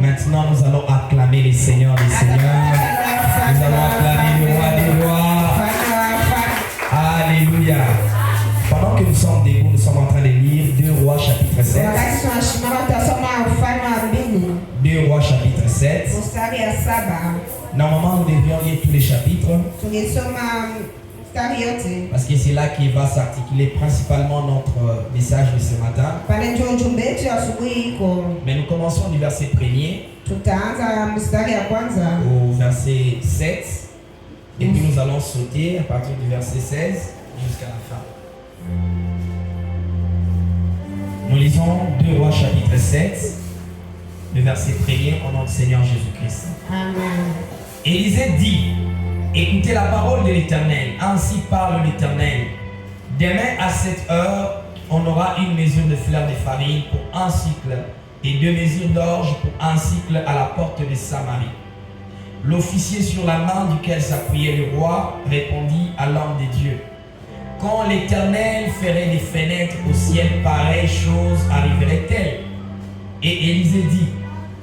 Maintenant, nous allons acclamer les seigneurs des seigneurs. Nous allons acclamer le roi des rois. Alléluia. Pendant que nous sommes debout, nous sommes en train de lire 2 Rois chapitre 7. 2 Rois chapitre 7. Normalement, nous devrions lire tous les chapitres. Parce que c'est là qu'il va s'articuler principalement notre message de ce matin. Mais nous commençons du verset 1er au verset 7. Et puis nous allons sauter à partir du verset 16 jusqu'à la fin. Nous lisons 2 Rois chapitre 7, le verset 1er au nom du Seigneur Jésus-Christ. Amen. Élisée dit: écoutez la parole de l'Éternel, ainsi parle l'Éternel. Demain à cette heure, on aura une mesure de fleur de farine pour 1 cycle et 2 mesures d'orge pour 1 cycle à la porte de Samarie. L'officier sur la main duquel s'appuyait le roi répondit à l'homme de Dieu: quand l'Éternel ferait des fenêtres au ciel, pareille chose arriverait-elle? Et Élisée dit: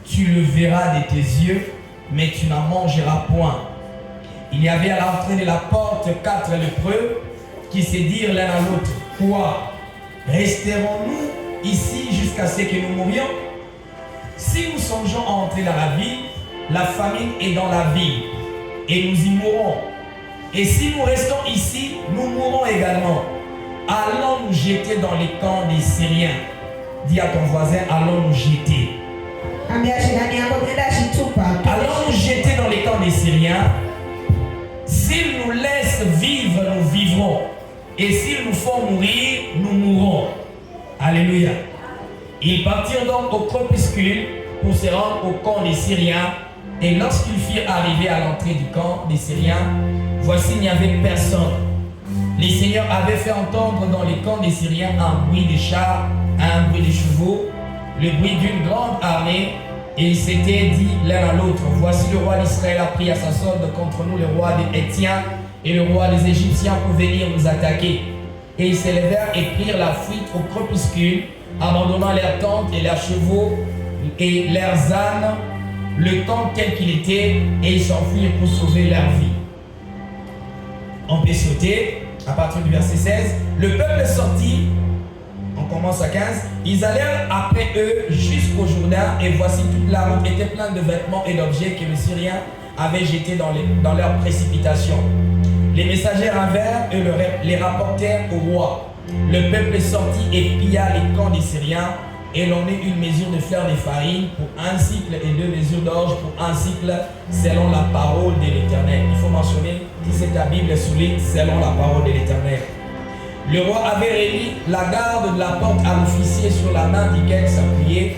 tu le verras de tes yeux, mais tu n'en mangeras point. Il y avait à l'entrée de la porte 4 lépreux qui se dirent l'un à l'autre: quoi? Resterons-nous ici jusqu'à ce que nous mourions? Si nous songeons à entrer dans la ville, la famine est dans la ville, et nous y mourrons. Et si nous restons ici, nous mourrons également. Allons nous jeter dans les camps des Syriens. Dis à ton voisin: allons nous jeter. Allons nous jeter dans les camps des Syriens. S'ils nous laissent vivre, nous vivrons. Et s'ils nous font mourir, nous mourrons. Alléluia. Ils partirent donc au crépuscule pour se rendre au camp des Syriens. Et lorsqu'ils firent arriver à l'entrée du camp des Syriens, voici, il n'y avait personne. Les seigneurs avaient fait entendre dans les camps des Syriens un bruit de chars, un bruit de chevaux, le bruit d'une grande armée. Et ils s'étaient dit l'un à l'autre: voici, le roi d'Israël a pris à sa solde contre nous le roi des Hétiens et le roi des Égyptiens pour venir nous attaquer. Et ils s'élevèrent et prirent la fuite au crépuscule, abandonnant leurs tentes et leurs chevaux et leurs ânes, le camp tel qu'il était, et ils s'enfuirent pour sauver leur vie. On peut sauter à partir du verset 16. Le peuple sortit, on commence à 15. Ils allèrent après eux jusqu'au Jourdain, et voici, toute la route était pleine de vêtements et d'objets que les Syriens avaient jetés dans leur précipitation. Les messagers vinrent et les rapportèrent au roi. Le peuple sortit et pilla les camps des Syriens, et l'on eut une mesure de fleur de farine pour 1 cycle et 2 mesures d'orge pour 1 cycle, selon la parole de l'Éternel. Il faut mentionner, si c'est ta Bible, souligne selon la parole de l'Éternel. Le roi avait remis la garde de la porte à l'officier sur la main duquel s'appuyait,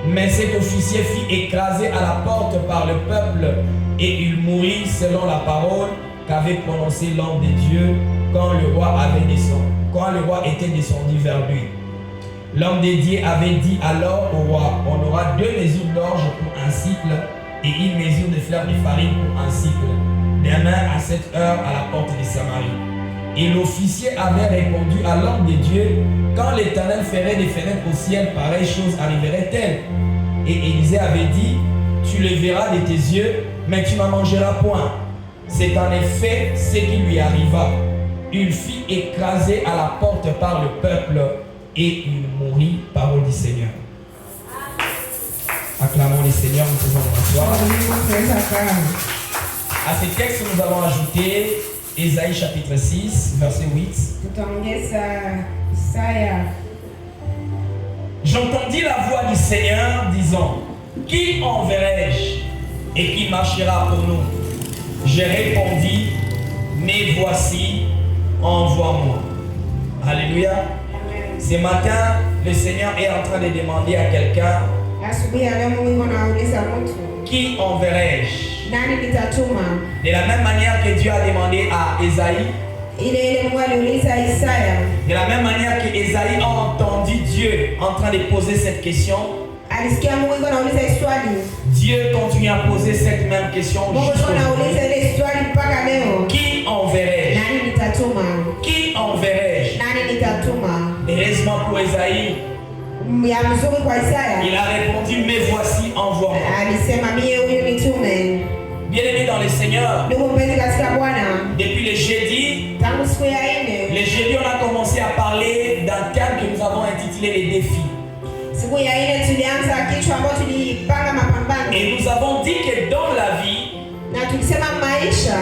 mais cet officier fut écrasé à la porte par le peuple, et il mourut selon la parole qu'avait prononcée l'homme de Dieu quand le roi était descendu vers lui. L'homme de Dieu avait dit alors au roi: on aura 2 mesures d'orge pour 1 cycle et 1 mesure de fleur de farine pour 1 cycle, demain à cette heure à la porte de Samarie. Et l'officier avait répondu à l'homme de Dieu: quand l'Éternel ferait des fenêtres au ciel, pareille chose arriverait-elle? Et Élisée avait dit: tu le verras de tes yeux, mais tu n'en mangeras point. C'est en effet ce qui lui arriva. Il fut écrasé à la porte par le peuple, et il mourut. Parole du Seigneur. Acclamons le Seigneur, nous pouvons nous asseoir. À ces textes, nous allons ajouter Ésaïe chapitre 6, verset 8. J'entendis la voix du Seigneur disant: qui enverrai-je et qui marchera pour nous? J'ai répondu: mais voici, envoie-moi. Alléluia. Ce matin, le Seigneur est en train de demander à quelqu'un: qui enverrai-je? De la même manière que Dieu a demandé à Ésaïe, de la même manière que Ésaïe a entendu Dieu en train de poser cette question, Dieu continue à poser cette même question. Qui enverrai-je? Qui enverrai-je? Heureusement pour Ésaïe, Il a répondu, mais voici, envoie-moi. Bien-aimés dans le Seigneur, depuis les jeudis, on a commencé à parler d'un thème que nous avons intitulé les défis. Et nous avons dit que dans la vie,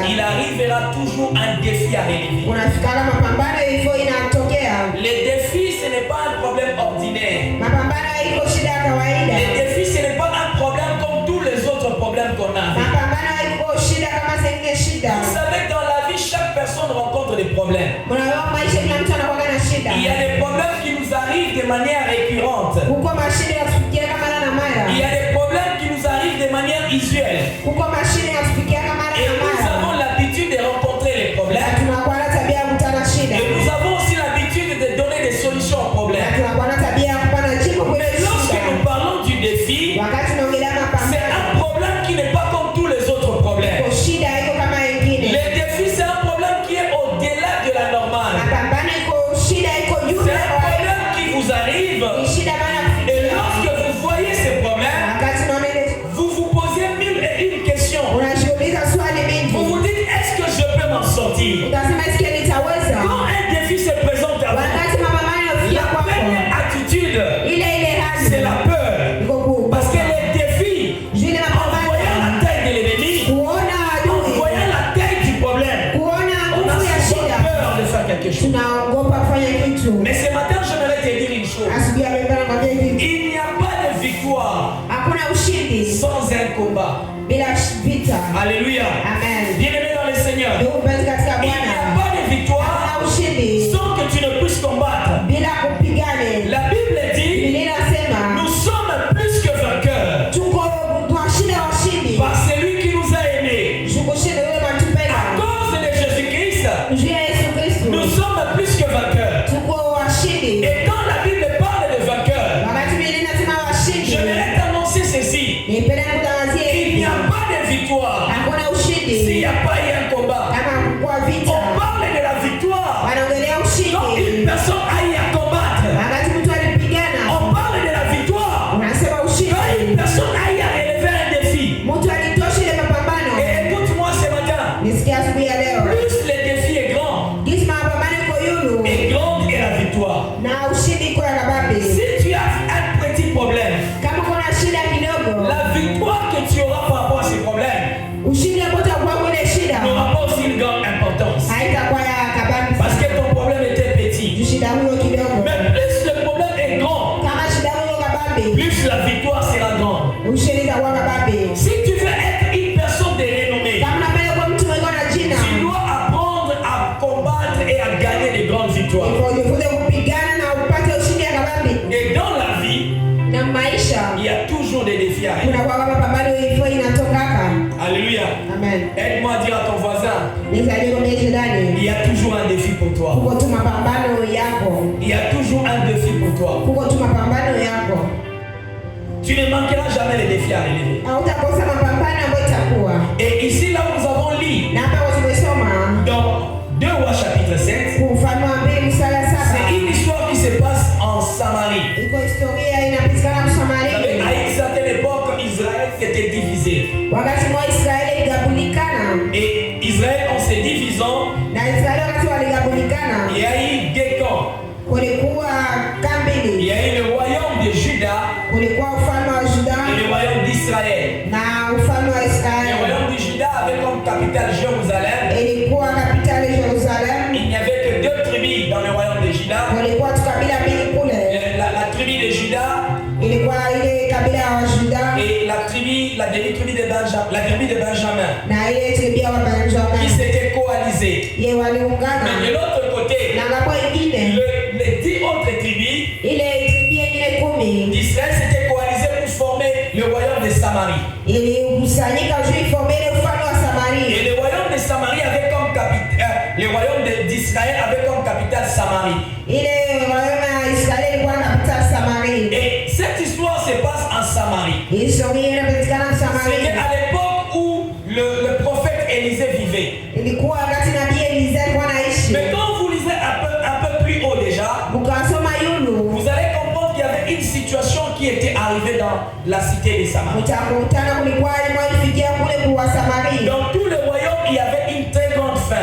il arrivera toujours un défi à relever. Les défis, ce n'est pas un problème ordinaire. Les défis, ce n'est pas un problème comme tous les autres problèmes qu'on a. Vous savez que dans la vie, chaque personne rencontre des problèmes. Il y a des problèmes qui nous arrivent de manière récurrente. Il y a des problèmes qui nous arrivent de manière usuelle. Et nous avons l'habitude de rencontrer les problèmes. Et nous avons aussi l'habitude de donner des solutions aux problèmes. Mais lorsque nous parlons du défi, c'est un problème qui n'est pas comme tous les autres problèmes. Le défi, c'est un problème qui est au-delà de la normale. C'est un problème qui vous arrive. Et lorsque vous voyez ces problèmes, vous vous posez mille et une questions. Vous vous dites, est-ce que je peux m'en sortir? Quand un défi se présente à vous, la première attitude, c'est la peur. Parce que les défis, en voyant la taille de l'ennemi, en voyant la taille du problème, on a souvent peur de faire quelque chose. Mais ce matin, j'aimerais te dire une chose. Il n'y a pas de victoire sans un combat. Alléluia. Bien-aimé dans le Seigneur, il n'y a pas de victoire sans que tu ne puisses combattre. La Bible dit, nous sommes plus que vainqueurs par celui qui nous a aimés. À cause de Jésus-Christ, nous sommes plus que vainqueurs. Et quand la Bible parle de vainqueurs, je vais t'annoncer ceci. Il n'y a pas de victoire s'il n'y a pas eu un combat. On parle de la victoire quand une personne a eu à combattre. On parle de la victoire quand une personne a eu à relever un défi. Et écoute-moi ce matin, plus le défi est grand, et grande est la victoire. Si tu as un petit problème, la victoire que tu auras par rapport à ces problèmes n'aura pas aussi une grande importance. Parce que ton problème était petit. Mais plus le problème est grand, plus la victoire sera grande. Si tu veux être une personne de renommée, tu dois apprendre à combattre et à gagner de grandes victoires. Et dans la vie, il y a toujours des défis à relever. Alléluia. Aide-moi à dire à ton voisin, il y a toujours un défi pour toi. Il y a toujours un défi pour toi. Tu ne manqueras jamais les défis à relever. Et ici, là où nous avons lu, dans 2 Rois chapitre 7, c'est une histoire qui se passe en Samarie. À une certaine époque, Israël s'était divisé. Et Israël, en se divisant, il y a eu 2 camps. Il y a eu le royaume de Juda et le royaume d'Israël. Le royaume de Juda avait comme capitale Jérusalem. Il n'y avait que 2 tribus dans le royaume de Juda. La tribu de Juda et la demi-tribu de Benjamin, qui s'étaient coalisés. Mais de l'autre côté, les 10 autres tribus d'Israël s'étaient coalisées pour former le royaume de Samarie. Et le royaume de Samarie avait comme capitale, le royaume d'Israël avait comme capitale Samarie. Et cette histoire se passe en Samarie. C'était à l'époque où le prophète Élisée vivait. Mais quand vous lisez un peu plus haut déjà, vous allez comprendre qu'il y avait une situation dans la cité de Samarie. Dans tout le royaume, il y avait une très grande faim.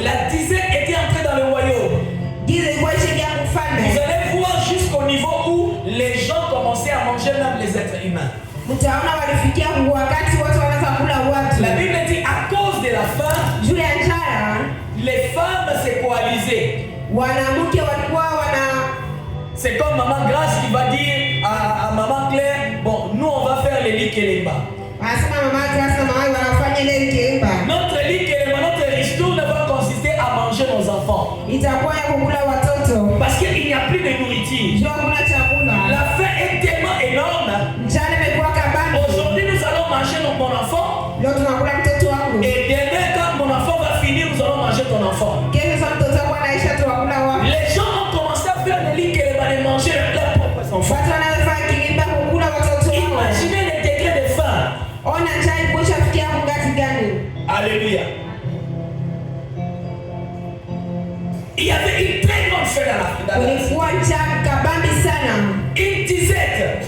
La disette était entrée dans le royaume. Vous allez voir jusqu'au niveau où les gens commençaient à manger même les êtres humains. La Bible dit à cause de la faim, les femmes se coalisaient. C'est comme Maman Grâce qui va dire à Maman Claire, bon, nous on va faire les lits Kelemba. Notre lit Kelemba, notre ristourne va consister à manger nos enfants. Parce qu'il n'y a plus de nourriture. La faim est tellement énorme. Aujourd'hui nous allons manger mon enfant. Et demain quand mon enfant va finir, nous allons manger ton enfant. Les gens ont commencé à faire des lits Kelemba et manger leurs propres enfants. Imaginez les degrés de faim. Alléluia. Il y avait une très grande faim dans la une disette,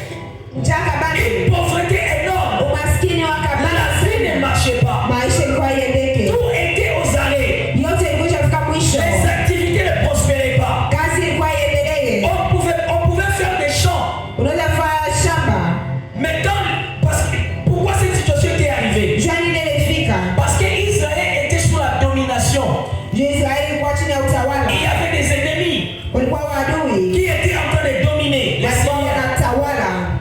une pauvreté énorme. La vie ne marchait pas. Tout était aux arrêts. Les activités ne prospéraient pas. On pouvait faire des champs. Mais pourquoi cette situation était arrivée? Parce qu'Israël était sous la domination. Il y avait des ennemis qui étaient en train de dominer les Syriens.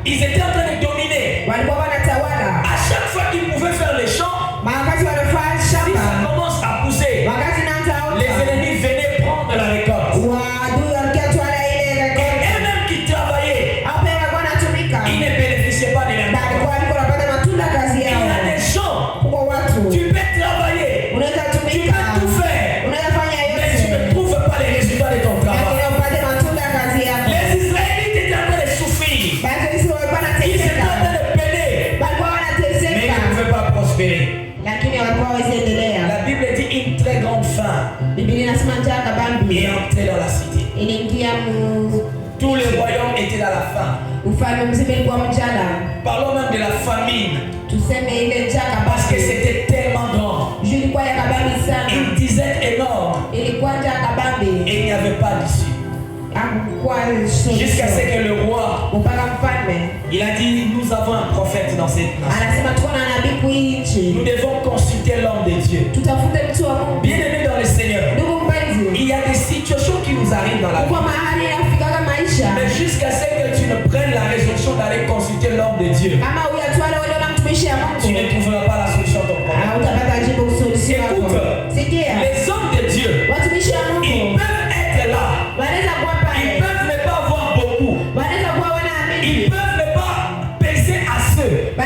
Ils étaient en train de dominer. À chaque fois qu'ils pouvaient faire les champs, si ça commence à pousser, les ennemis venaient prendre la récolte. Et eux-mêmes qui travaillaient, ils ne bénéficiaient pas de la récolte. Il y a des gens, tu peux travailler, tu peux tout faire, mais tu ne trouves pas les résultats de ton travail. Les Israélites étaient en train de souffrir. Ils étaient en train de peiner, mais ils ne pouvaient pas prospérer. La Bible dit une très grande faim est entrée dans la cité. Tout le royaume était dans la faim. Parlons même de la famine. Parce que c'était tellement grand. Une disette énorme. Et il n'y avait pas d'issue. Jusqu'à ce que le roi, il a dit, nous avons un prophète dans cette nation. Nous devons consulter l'homme de Dieu. Bien aimé dans le Seigneur, il y a des situations qui nous arrivent dans la vie. Mais jusqu'à ce que tu ne prennes la résolution d'aller consulter l'homme de Dieu, tu ne trouveras pas la solution de ton problème. Écoute, les hommes de Dieu, ils peuvent être là. Ils peuvent ne pas avoir beaucoup. Ils peuvent ne pas peser assez. Mais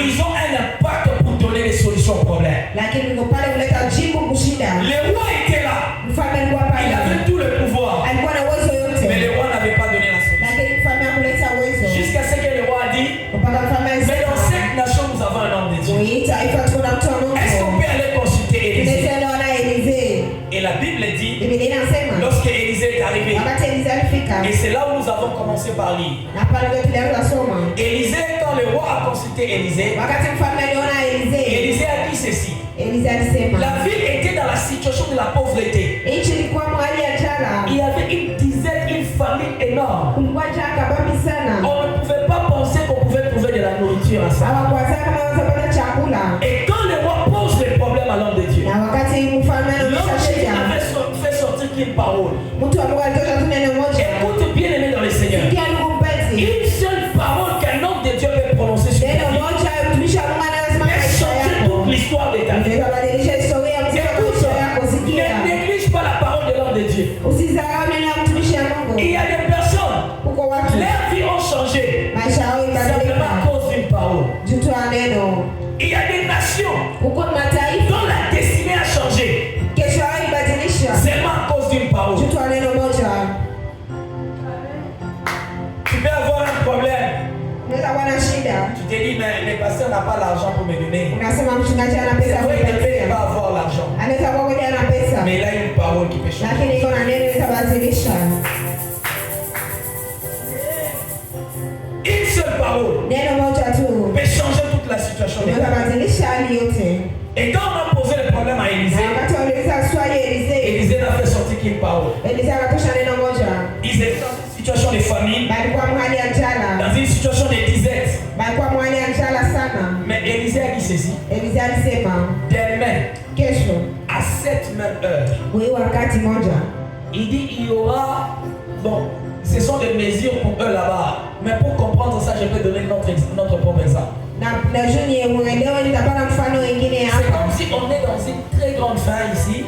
ils ont un impact pour donner des solutions au problème. Le roi était là. Il avait tout le pouvoir. Mais le roi n'avait pas donné la solution. Jusqu'à ce que le roi a dit, mais dans cette nation nous avons un homme de Dieu. Est-ce qu'on peut aller consulter Élisée? Et la Bible dit, lorsque Élisée est arrivé, et c'est là où nous avons commencé par lire. Élisée, quand le roi a consulté Élisée, Élisée a dit ceci. La ville était dans la situation de la pauvreté. Il y avait une dizaine, une famille énorme. On ne pouvait pas penser qu'on pouvait trouver de la nourriture à ça. Et quand le roi pose le problème à l'homme de Dieu, l'homme de Dieu avait fait sortir qu'une parole. Écoute bien aimé dans le Seigneur. Une seule parole qu'un homme de Dieu peut prononcer sur ta vie peut changer toute l'histoire de ta vie. Écoute, ne néglige pas la parole de l'homme de Dieu. Il y a des personnes, leurs vies ont changé simplement à cause d'une parole. Il y a des nations dont la destinée a changé seulement à cause d'une parole. Tu peux avoir un problème. Tu te dis, mais le pasteur n'a pas l'argent pour me donner. C'est vrai, il ne peut pas avoir l'argent. Mais il a une parole qui peut changer. parole peut changer toute la situation. Et quand on a posé le problème à Élisée, Élisée n'a fait sortir qu'une parole. Ils étaient dans une situation de famine, dans une situation de disette. Mais Élisée a dit ceci. Demain, à cette même heure, il dit il y aura, bon, ce sont des mesures pour eux là-bas. Mais pour comprendre ça, je peux donner notre propre exemple. C'est comme si on est dans une très grande faim ici,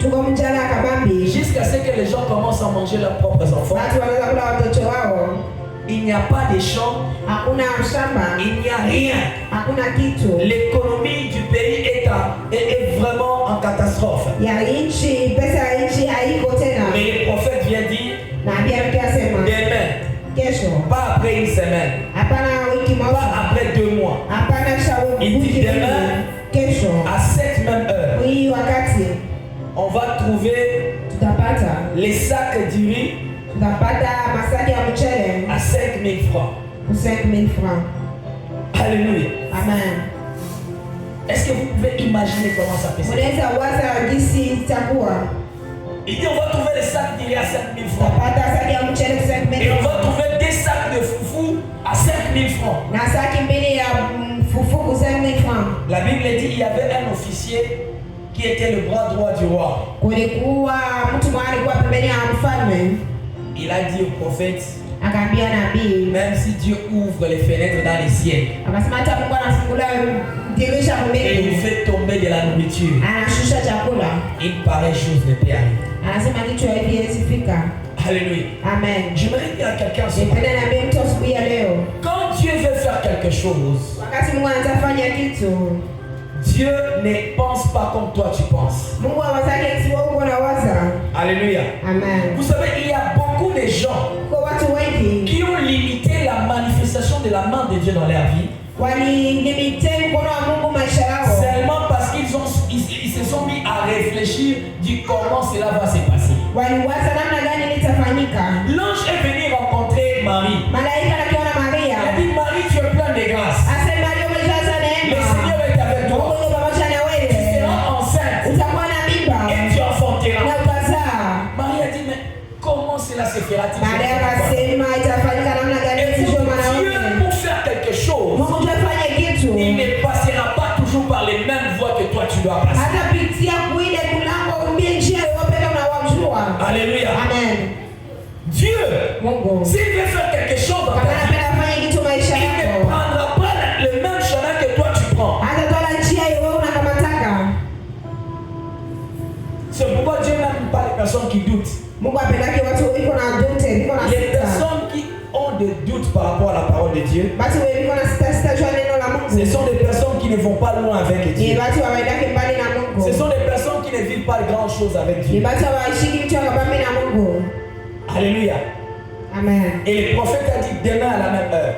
jusqu'à ce que les gens commencent à manger leurs propres enfants. Il n'y a pas de champs, il n'y a rien. L'économie du pays est vraiment en catastrophe. Mais le prophète vient dire demain, pas après une semaine, pas après 2 mois. Il dit demain, à cette même heure, on va trouver les sacs du riz à 5 000 francs. Alléluia. Amen. Est-ce que vous pouvez imaginer comment ça peut se faire? Il dit on va trouver les sacs du riz à 5 000 francs. Et on va trouver des sacs de foufou à 5 000 francs. La Bible dit qu'il y avait un officier qui était le bras droit du roi. Il a dit au prophète, même si Dieu ouvre les fenêtres dans les ciels et il fait tomber de la nourriture, une pareille chose ne peut arriver. Alléluia. Amen. J'aimerais dire à quelqu'un ce matin, quand Dieu veut faire quelque chose, Dieu ne pense pas comme toi tu penses. Alléluia. Amen. Vous savez, il y a beaucoup de gens qui ont limité la manifestation de la main de Dieu dans leur vie seulement parce qu'ils se sont mis à réfléchir du comment cela va se passer. L'ange est venu rencontrer Marie. Il a dit Marie, tu es pleine de grâce. Le Seigneur est avec toi. Tu seras enceinte et tu enfanteras. Marie a dit mais comment cela se fera-t-il? Dieu pour faire quelque chose, il ne passera pas toujours par les mêmes voies que toi tu dois passer. Alléluia. Amen. Dieu, s'il veut faire quelque chose dans ta vie, il ne prendra pas le même chemin que toi tu prends. C'est pourquoi Dieu n'aime pas les personnes qui doutent. Les personnes qui ont des doutes par rapport à la parole de Dieu, ce sont des personnes qui ne vont pas loin avec Dieu. Ce sont des personnes qui ne vivent pas grand chose avec Dieu. Alléluia. Amen. Et le prophète a dit demain à la même heure,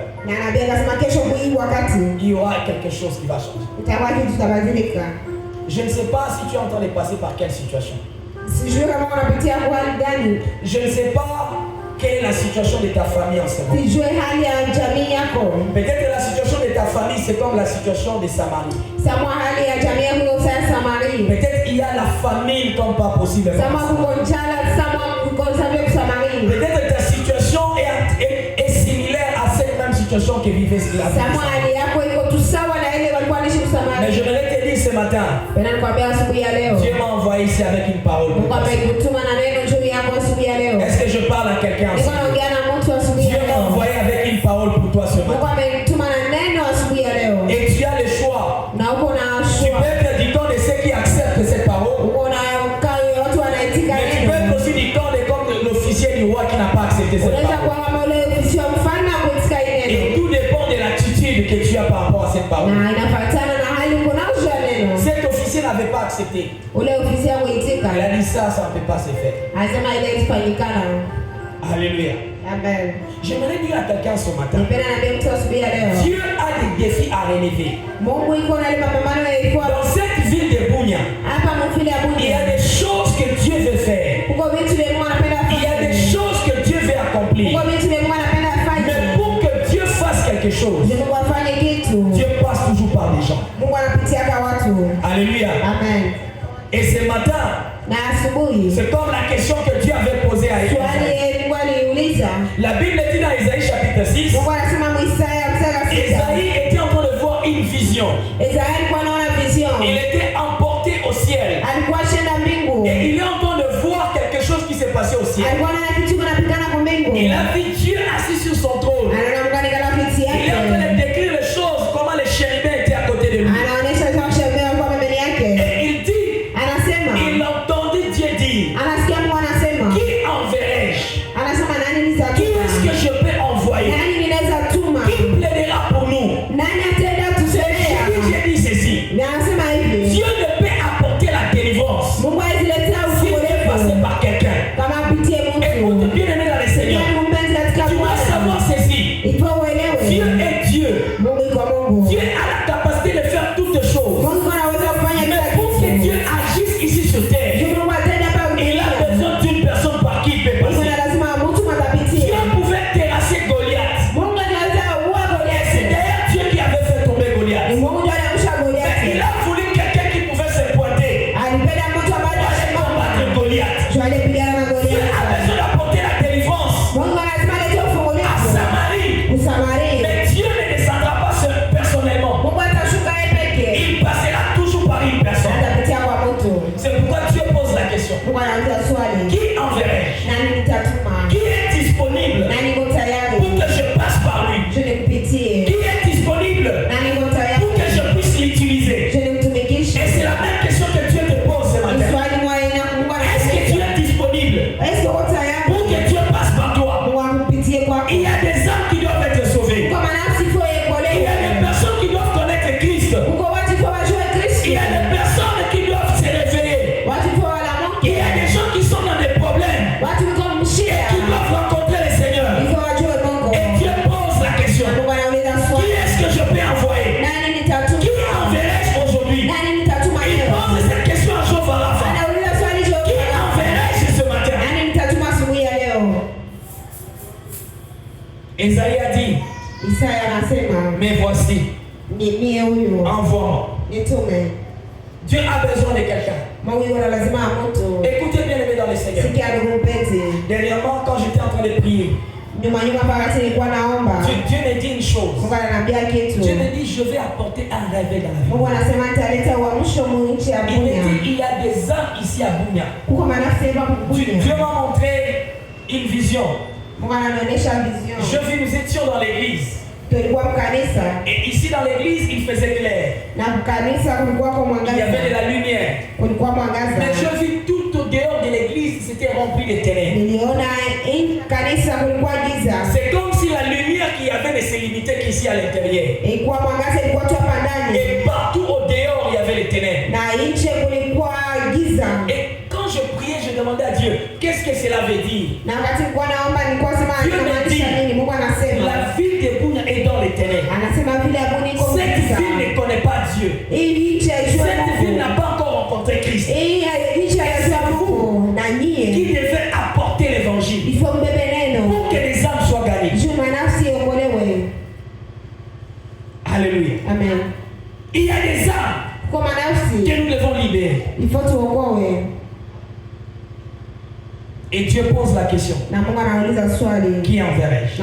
il y aura quelque chose qui va changer. Je ne sais pas si tu es en train de passer par quelle situation. Je ne sais pas quelle est la situation de ta famille en ce moment. Peut-être la situation de ta famille, c'est comme la situation de Samarie. Peut-être il y a la famine comme pas possible. Peut-être ta situation est similaire à cette même situation que vivait la famille. Mais je voudrais te dire ce matin, Dieu m'a envoyé ici avec une parole. Est-ce que je parle à quelqu'un? Dieu m'a envoyé avec une parole pour toi ce matin. Et tu as le choix. Tu peux être du camp de ceux qui acceptent cette parole. Mais tu peux être aussi du camp de comme l'officier du roi qui n'a pas accepté cette parole. Et tout dépend de l'attitude que tu as par rapport à cette parole. Cet officier n'avait pas accepté. Il a dit ça ne peut pas se faire. Alléluia. Amen. J'aimerais dire à quelqu'un ce matin, Dieu a des défis à relever. Dans cette ville de Bunia, il y a des choses que Dieu veut faire. Il y a des choses que Dieu veut accomplir. Mais pour que Dieu fasse quelque chose, Dieu passe toujours par des gens. Alléluia. Amen. Et ce matin, c'est comme la question que Dieu avait posée à Isaïe. La Bible dit dans Isaïe chapitre 6, Isaïe était en train de voir une vision. Il était emporté au ciel. Et il est en train de voir quelque chose qui s'est passé au ciel. Il a vu Dieu assis sur son trône. Il est en train de décrire les choses, comment les chérubins étaient à côté de lui. Et il dit, il entendit Dieu dire, qui enverrai-je? Qui est-ce que je peux envoyer? Qui plaidera pour nous? J'ai dit ceci. Dieu ne peut apporter la délivrance s'il est passé par quelqu'un. Écoute bien aimé dans le Seigneur. Tu dois savoir ceci. Dieu est Dieu. Dieu a la capacité de faire toutes choses. Mais pour que Dieu agisse ici sur terre, il a besoin d'une personne par qui il peut passer. Dieu pouvait terrasser Goliath. C'est d'ailleurs Dieu qui avait fait tomber Goliath. Mais il a voulu quelqu'un qui pouvait se pointer. Combattre Goliath. Dieu a besoin d'apporter la délivrance à Samarie. Mais Dieu ne descendra pas seul personnellement. Il passera toujours par une personne. C'est pourquoi Dieu pose la question. Qui enverrai-je? Qui est disponible pour que je passe par lui? Qui est disponible pour que je puisse l'utiliser? Et c'est la même question que Dieu te pose ce matin. Est-ce que tu es disponible pour que Dieu passe par toi? Il y a des âmes qui doivent être sauvées. Il y a des personnes qui doivent connaître Christ. Il y a des personnes qui doivent se réveiller. Il y a des gens qui sont dans des problèmes et qui doivent rencontrer le Seigneur. Et Dieu pose la question. Qui est-ce que je peux envoyer? Qui enverrai-je aujourd'hui? Il pose cette question à Job Rapha. Qui enverrai-je ce matin? Isaïe a dit, mais voici, envoie-moi. Dieu a besoin de quelqu'un. Écoutez bien aimé dans le Seigneur. Dernièrement, quand j'étais en train de prier, Dieu me dit une chose. Dieu me dit, je vais apporter un réveil dans la vie. Il me dit, il y a des âmes ici à Bunia. Dieu m'a montré une vision. Je vis, nous étions dans l'église. Et ici dans l'église, il faisait clair. Il y avait de la lumière. Mais je vis tout au dehors de l'église, c'était rempli de ténèbres. C'est comme si la lumière qu'il y avait ne se limitait qu'ici à l'intérieur. Et partout au dehors, il y avait les ténèbres. Et quand je priais, je demandais à Dieu, qu'est-ce que cela veut dire? Dieu me dit, la ville de Bunia est dans les ténèbres. Cette ville ne connaît pas Dieu. Cette ville n'a pas encore rencontré Christ. Qui devait apporter l'évangile pour que les âmes soient gagnées. Alléluia. Amen. Il y a des âmes que nous devons libérer. Et Dieu pose la question. Qui enverrai-je?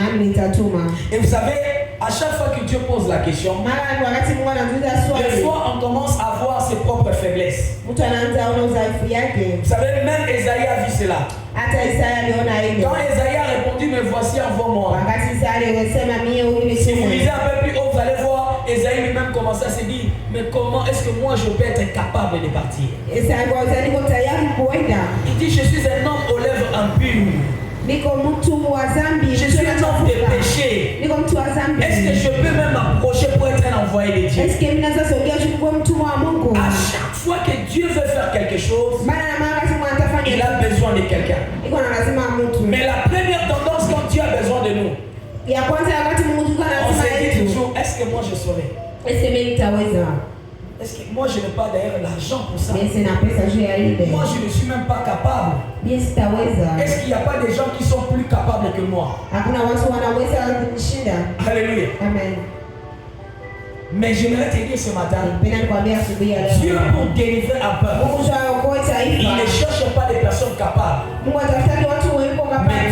Et vous savez, à chaque fois que Dieu pose la question, des fois on commence à voir ses propres faiblesses. Vous savez, même Isaïe a vu cela. Quand Isaïe a répondu, mais voici, envoie-moi. Si vous lisez un peu plus haut, vous allez voir, Isaïe lui-même commence à se dire, mais comment est-ce que moi je peux être capable de partir? Il dit, je suis un homme aux lèvres impures. Je suis un homme de péché. Est-ce que je peux même m'approcher pour être un envoyé de Dieu? À chaque fois que Dieu veut faire quelque chose, il a besoin de quelqu'un. Mais la première tendance quand Dieu a besoin de nous, on se dit toujours, est-ce que moi je saurais? Est-ce que moi je n'ai pas d'ailleurs l'argent pour ça? Moi je ne suis même pas capable. Est-ce qu'il n'y a pas des gens qui sont plus capables que moi? Alléluia. Amen. Mais j'aimerais te dire ce matin, Dieu pour délivrer un peuple, il ne cherche pas des personnes capables, mais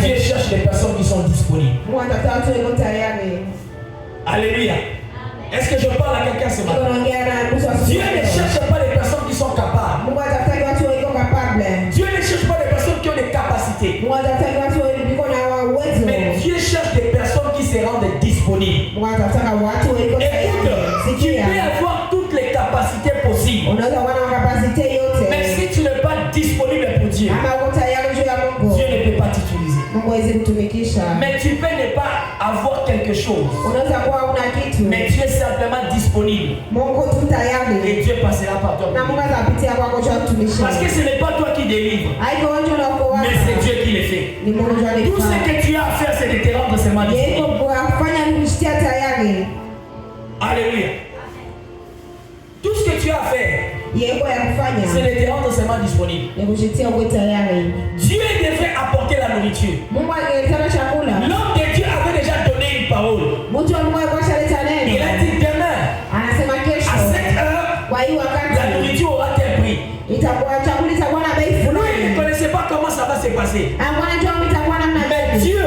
Dieu cherche des personnes qui sont disponibles. Alléluia. Est-ce que je parle à quelqu'un ce matin? Dieu ne cherche pas des personnes qui sont capables. Dieu ne cherche pas des personnes qui ont des capacités. Mais Dieu cherche des personnes qui se rendent disponibles. Écoute, tu peux avoir toutes les capacités possibles. Mais si tu n'es pas disponible pour Dieu, Dieu ne peut pas t'utiliser. Mais tu peux ne pas avoir quelque chose, mais tu es simplement disponible. Et Dieu passera par toi. Parce que ce n'est pas toi qui délivre, mais c'est Dieu qui le fait. Tout ce que tu as à faire, c'est de te rendre seulement disponible. Alléluia. Tout ce que tu as à faire, c'est de te rendre seulement disponible. Dieu devrait apporter la nourriture. L'homme de Dieu avait déjà donné une parole. Il a dit demain, à 7 heures, la nourriture aura tel prix. Lui, il ne connaissait pas comment ça va se passer. Mais Dieu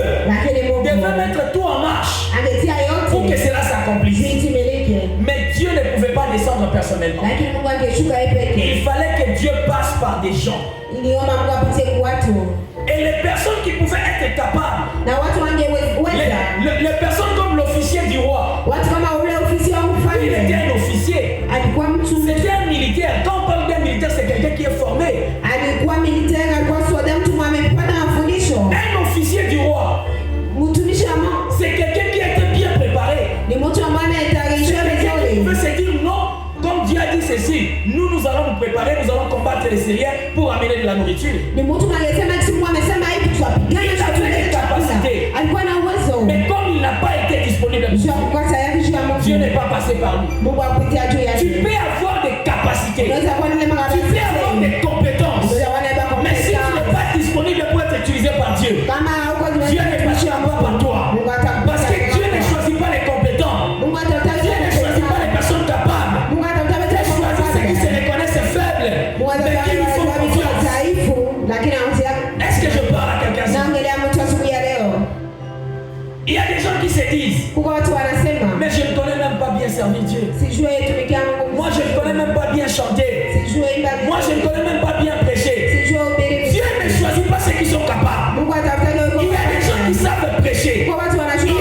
devait mettre tout en marche pour que cela s'accomplisse. Mais Dieu ne pouvait pas descendre personnellement. Il fallait que Dieu passe par des gens. Et les personnes qui pouvaient être capables, les personnes comme l'officier du roi, il était un officier, c'était un militaire. Quand on parle d'un militaire, c'est quelqu'un qui est formé. Un officier du roi, c'est quelqu'un qui était bien préparé. C'est quelqu'un qui pouvait se dire non, comme Dieu a dit ceci, nous allons nous préparer, nous allons combattre les Syriens pour amener de la nourriture. Il avait des capacités. Mais comme il n'a pas été disponible, Dieu n'est pas passé par lui. Tu peux avoir des capacités, tu peux avoir des compétences, mais si tu n'es pas disponible pour être utilisé par Dieu, Dieu ne passera pas par toi. Parce que Dieu ne choisit pas les compétents, Dieu ne choisit pas les personnes capables, Dieu choisit ceux qui se reconnaissent faibles, mais qui lui font confiance. Est-ce que je parle à quelqu'un? Il y a des gens qui se disent, mais je ne connais même pas bien servir Dieu. Moi je ne connais même pas bien chanter. Moi je ne connais même pas bien prêcher. Dieu ne choisit pas ceux qui sont capables. Il y a des gens qui savent prêcher. Il y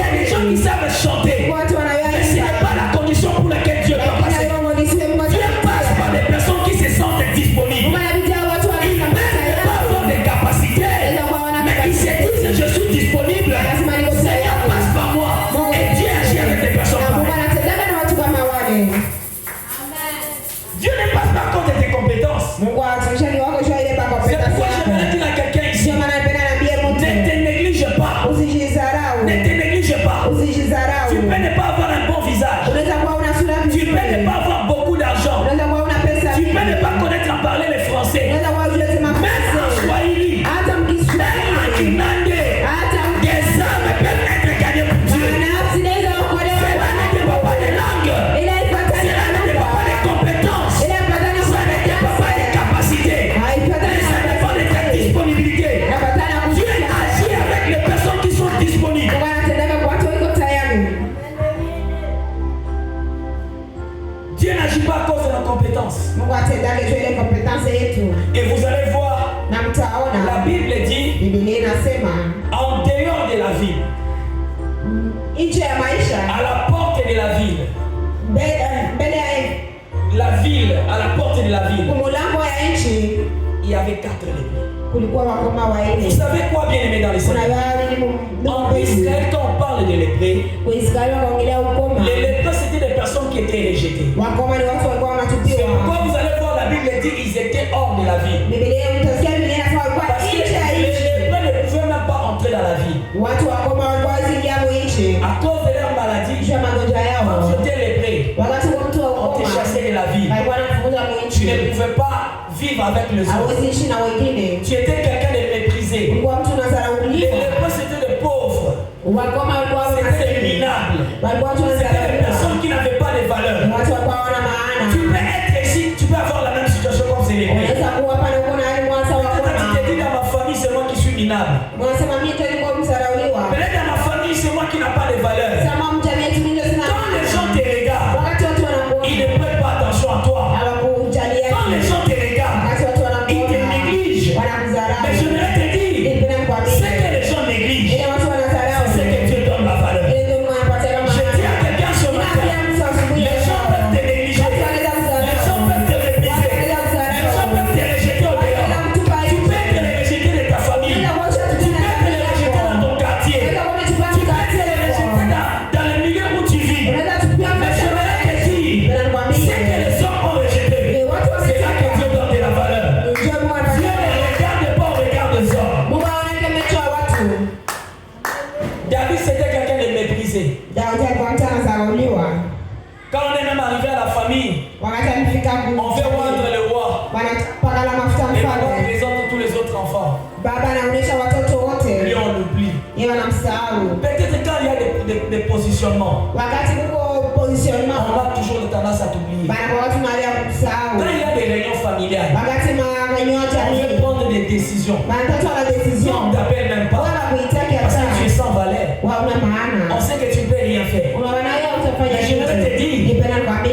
a des gens qui savent chanter. Mais ce n'est pas la condition pour laquelle Dieu va passer. Dieu passe par des personnes qui se sentent disponibles. Ils ne peuvent pas avoir des capacités, mais ils se disent je suis disponible. Seigneur, passe par moi. Et Dieu agit avec des personnes pareilles. Dieu ne passe pas contre tes compétences. C'est pourquoi je dire à quelqu'un ici, ne te néglige pas. Ne te néglige pas. Tu peux ne pas avoir un bon visage. Tu peux ne pas avoir beaucoup d'argent. Tu peux ne pas connaître à parler le français. Même en Swahili, même en Kinande, des âmes peuvent être gagnées pour Dieu. Cela ne dépend pas des langues. Cela ne dépend pas des compétences. Ça ne dépend pas des capacités. Ça dépend de ta disponibilité. Dieu agit avec les personnes qui sont disponibles. Dieu n'agit pas à cause de nos compétences. Et vous allez voir, la Bible dit, en dehors de la ville, à la porte de la ville, à la porte de la ville, il y avait 4 lépreux. Vous savez quoi, bien aimé dans les Seigneur? En Israël, quand on parle de lépreux, les lépreux c'était des personnes qui étaient rejetées. C'est pourquoi vous allez voir, la Bible dit ils étaient hors de la ville. Parce que les lépreux ne pouvaient même pas entrer dans la ville. À cause de leur maladie, quand tu étais lépreux, on te chassait de la ville. Tu ne pouvais pas vivre avec les autres. Tu étais quelqu'un de C'était minable. C'était des personnes qui n'avaient pas de valeur. Tu peux être ici, tu peux avoir la même situation comme c'est les Peut-être tu te dis dans ma famille, c'est moi qui suis minable. Peut-être dans ma famille, c'est moi qui n'a pas de valeur. Quand les gens te regardent, ils ne prêtent pas attention à toi. Quand les gens te regardent, ils te négligent. Mais je voudrais te dire, ce que les gens négligent, c'est ce que Dieu donne la valeur. Je dis à quelqu'un ce matin, les gens peuvent te négliger, les gens peuvent te mépriser, les gens peuvent te rejeter au dehors. Tu peux te rejeter de ta famille, tu peux te rejeter dans ton quartier, tu peux te rejeter dans le milieu où tu vis. Mais je voudrais te dire, ce que les hommes ont rejeté, c'est là que Dieu donne de la valeur. Dieu ne regarde pas au regard des hommes. David, c'était quelqu'un de méprisé. Quand on est même arrivé à la famille, on fait oindre le roi. Et papa présente tous les autres enfants. Lui, on l'oublie. Peut-être quand il y a des positionnements, on a toujours tendance à t'oublier. Quand il y a des réunions familiales, on veut prendre des décisions. On ne t'appelle même pas parce que tu es sans valeur. On sait que tu ne peux rien faire. Mais je voudrais te dire,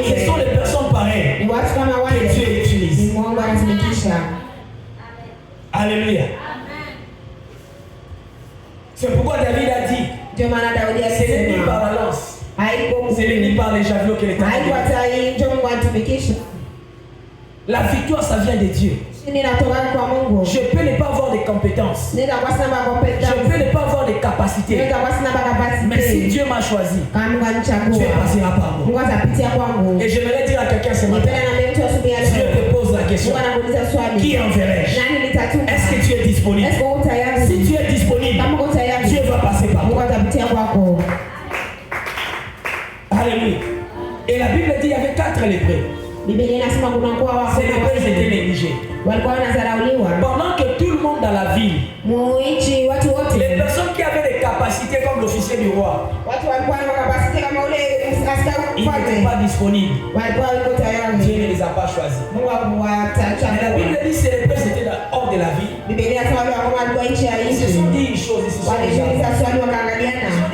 ce sont les personnes pareilles que Dieu utilise. Alléluia. C'est pourquoi David a dit, ce n'est ni par la lance, ce n'est ni par les javelots que l'Éternel. La victoire, ça vient de Dieu. Je peux ne pas avoir de compétences. Je peux ne pas avoir de capacités. Mais si Dieu m'a choisi, Dieu passera par moi. Et j'aimerais dire à quelqu'un ce matin, Dieu te pose la question, qui enverrai-je? Est-ce que tu es disponible? Si tu es disponible, Dieu va passer par toi. Alléluia. Et la Bible dit qu'il y avait 4 lépreux. Ces lépreux étaient négligés. Pendant que tout le monde dans la ville, les personnes qui avaient des capacités comme l'officier du roi, ils n'étaient pas disponibles. Dieu ne les a pas choisis. Mais la Bible dit que ces lépreux étaient hors de la ville. Ils se sont dit une chose, ils se sont dit,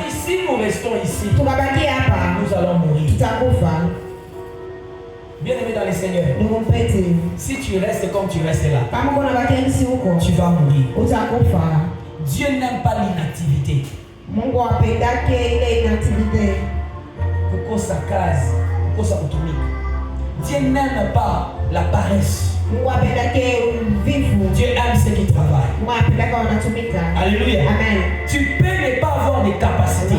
si nous restons ici, nous allons mourir. Bien-aimé dans le Seigneur, si tu restes comme tu restes là, tu vas mourir. Dieu n'aime pas l'inactivité. Dieu n'aime pas la paresse. Dieu aime ceux qui travaillent. Alléluia. Amen. Tu peux ne pas avoir des capacités.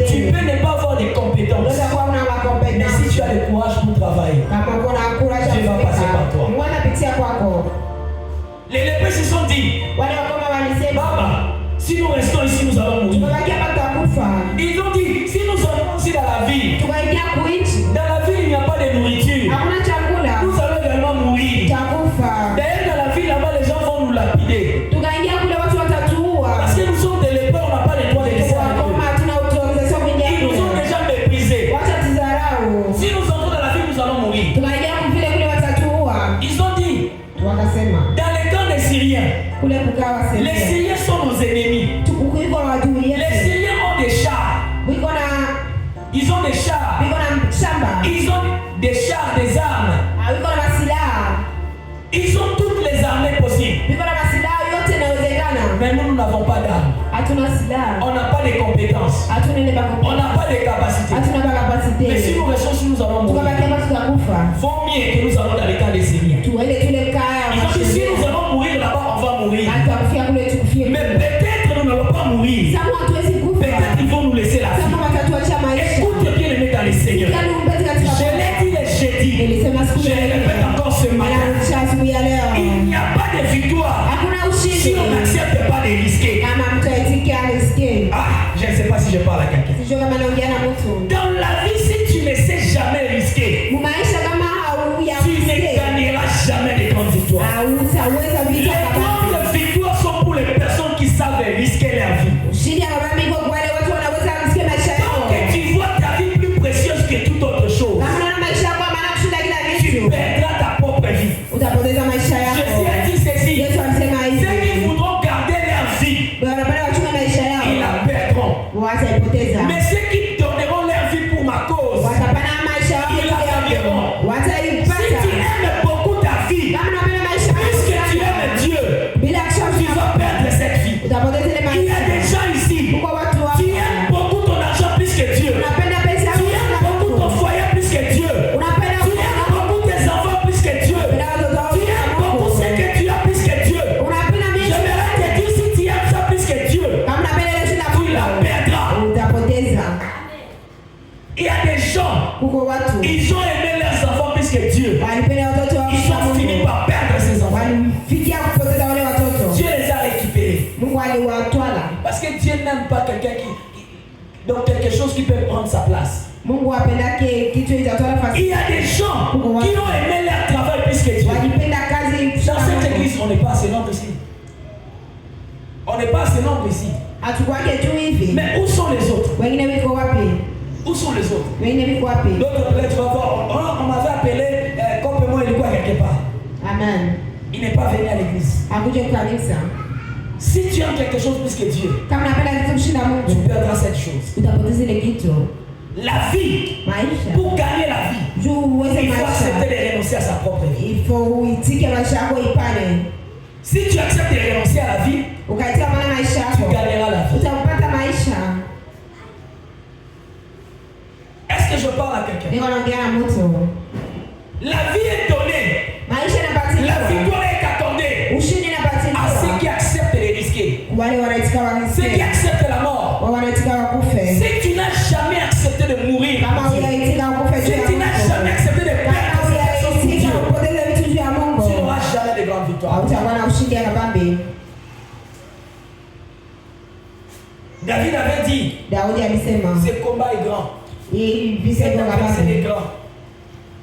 Tu peux ne pas avoir des compétences. Mais si tu as le courage pour travailler, Dieu va passer par toi. Les lépreux se sont dit, Baba, si nous restons ici, nous allons mourir. Ils ont dit, si nous sommes ici dans la ville, il n'y a pas de nourriture. Nous allons également mourir. D'ailleurs, dans la ville, là-bas, les gens vont nous lapider. Parce que nous sommes des lépreux, on n'a pas le droit de laisser. Ils nous ont déjà méprisés. Si nous entrons dans la ville, nous allons mourir. Ils ont dit, dans les camps des Syriens, les Syriens sont nos ennemis. Les Syriens ont des chars. Ils ont des chars. Ils ont des chars, des armes. Ils ont toutes les armées possibles. Mais nous n'avons pas d'armes. On n'a pas de compétences. On n'a pas de capacités. Mais si nous restons, nous allons mourir. Vaut mieux que nous allons dans les camps des Syriens. Ils ont dit, si nous allons mourir là-bas, on va mourir. Mais peut-être nous n'allons pas mourir. Peut-être ils vont nous laisser la vie. Écoute bien les dans les Seigneurs. Je l'ai dit et j'ai dit. Je le répète encore ce matin. Il n'y a pas de victoire si on n'accepte pas de risquer. Ah, je ne sais pas si je parle à quelqu'un. Dans la vie, si tu ne sais jamais risquer, tu ne gagneras jamais de grandes victoires. Les grandes victoires sont pour les personnes qui savent risquer leur vie. wataipoteza. Mais ceux qui donneront leur vie pour ma cause, Watapana maisha yao ils la gagneront. Si wataipata. tu aimes beaucoup ta vie, Kama unapenda maisha puisque tu aimes Dieu, bila tu vas perdre cette vie. utapoteza ile Il y a maisha. des gens ici, Kwa watu wa tu aimes beaucoup ton argent plus que Dieu. unapenda pesa Tu aimes beaucoup ton foyer plus que Dieu. unapenda Tu aimes beaucoup tes enfants plus que Dieu. Tu aimes beaucoup ce que tu as plus que Dieu. unapenda mimi J'aimerais te dire, si tu aimes ça plus que Dieu, kama unapenda ile shida tu la perdras. utapoteza. Il y a des gens, Kuko watu ils ont aimé leurs enfants plus que Dieu. walipenda watoto wao Ils ont fini par perdre ses enfants. walifikia kupoteza wale watoto. Dieu les a récupérés. Mungu aliwatwala. Parce que Dieu n'aime pas quelqu'un donc quelque chose qui peut prendre sa place. Mungu apendake kitu itatwala Il nafasi. y a des gens qui ont aimé leur travail plus que Dieu. Walipenda kazi Dans cette église, on n'est pas assez nombreux ici. On n'est pas assez nombreux ici. hatukwake tu hivi. Mais où sont les autres? Wengine wiko wapi? Où sont les autres? Wengine wiko wapi? D'autres, peut-être, tu vas voir, on m'avait appelé comme moi, il est quoi quelque part. Amen. Il n'est pas venu à l'église. Akuje kanisa. Si tu aimes quelque chose plus que Dieu, Kama unapenda kitu kushinda tu Mungu, perdras cette chose. utapoteza ile kitu. La vie, Maisha. pour gagner la vie, Juu uweze il faut accepter maisha. de renoncer à sa propre vie. Ifo uitike maisha yako ipane. Si tu acceptes de renoncer à la vie, Ukaitika maana maisha tu yako. gagneras la vie. Utapata maisha. Est-ce que je parle à quelqu'un? Niko naongea na mtu. La vie est donnée. Maisha La inapatikana. victoire est accordée Ushindi à ceux inapatikana. qui acceptent de risquer. Wale wanaitika Ceux qui wanisikia. acceptent la mort. Wale wanaitika wakufe. Si tu n'as jamais accepté de mourir, Kama huyaitika wakufe si juu ya tu n'as jamais Mungu. accepté de Kama perdre cette chose pour huyaitika Dieu, kupoteza vitu juu ya Mungu. tu n'auras jamais de grandes victoires. Hautakuwa na ushindi ya kabambe. David avait dit, Daudi alisema ce combat est grand. hii visa Cet iko adversaire est kabambe. grand.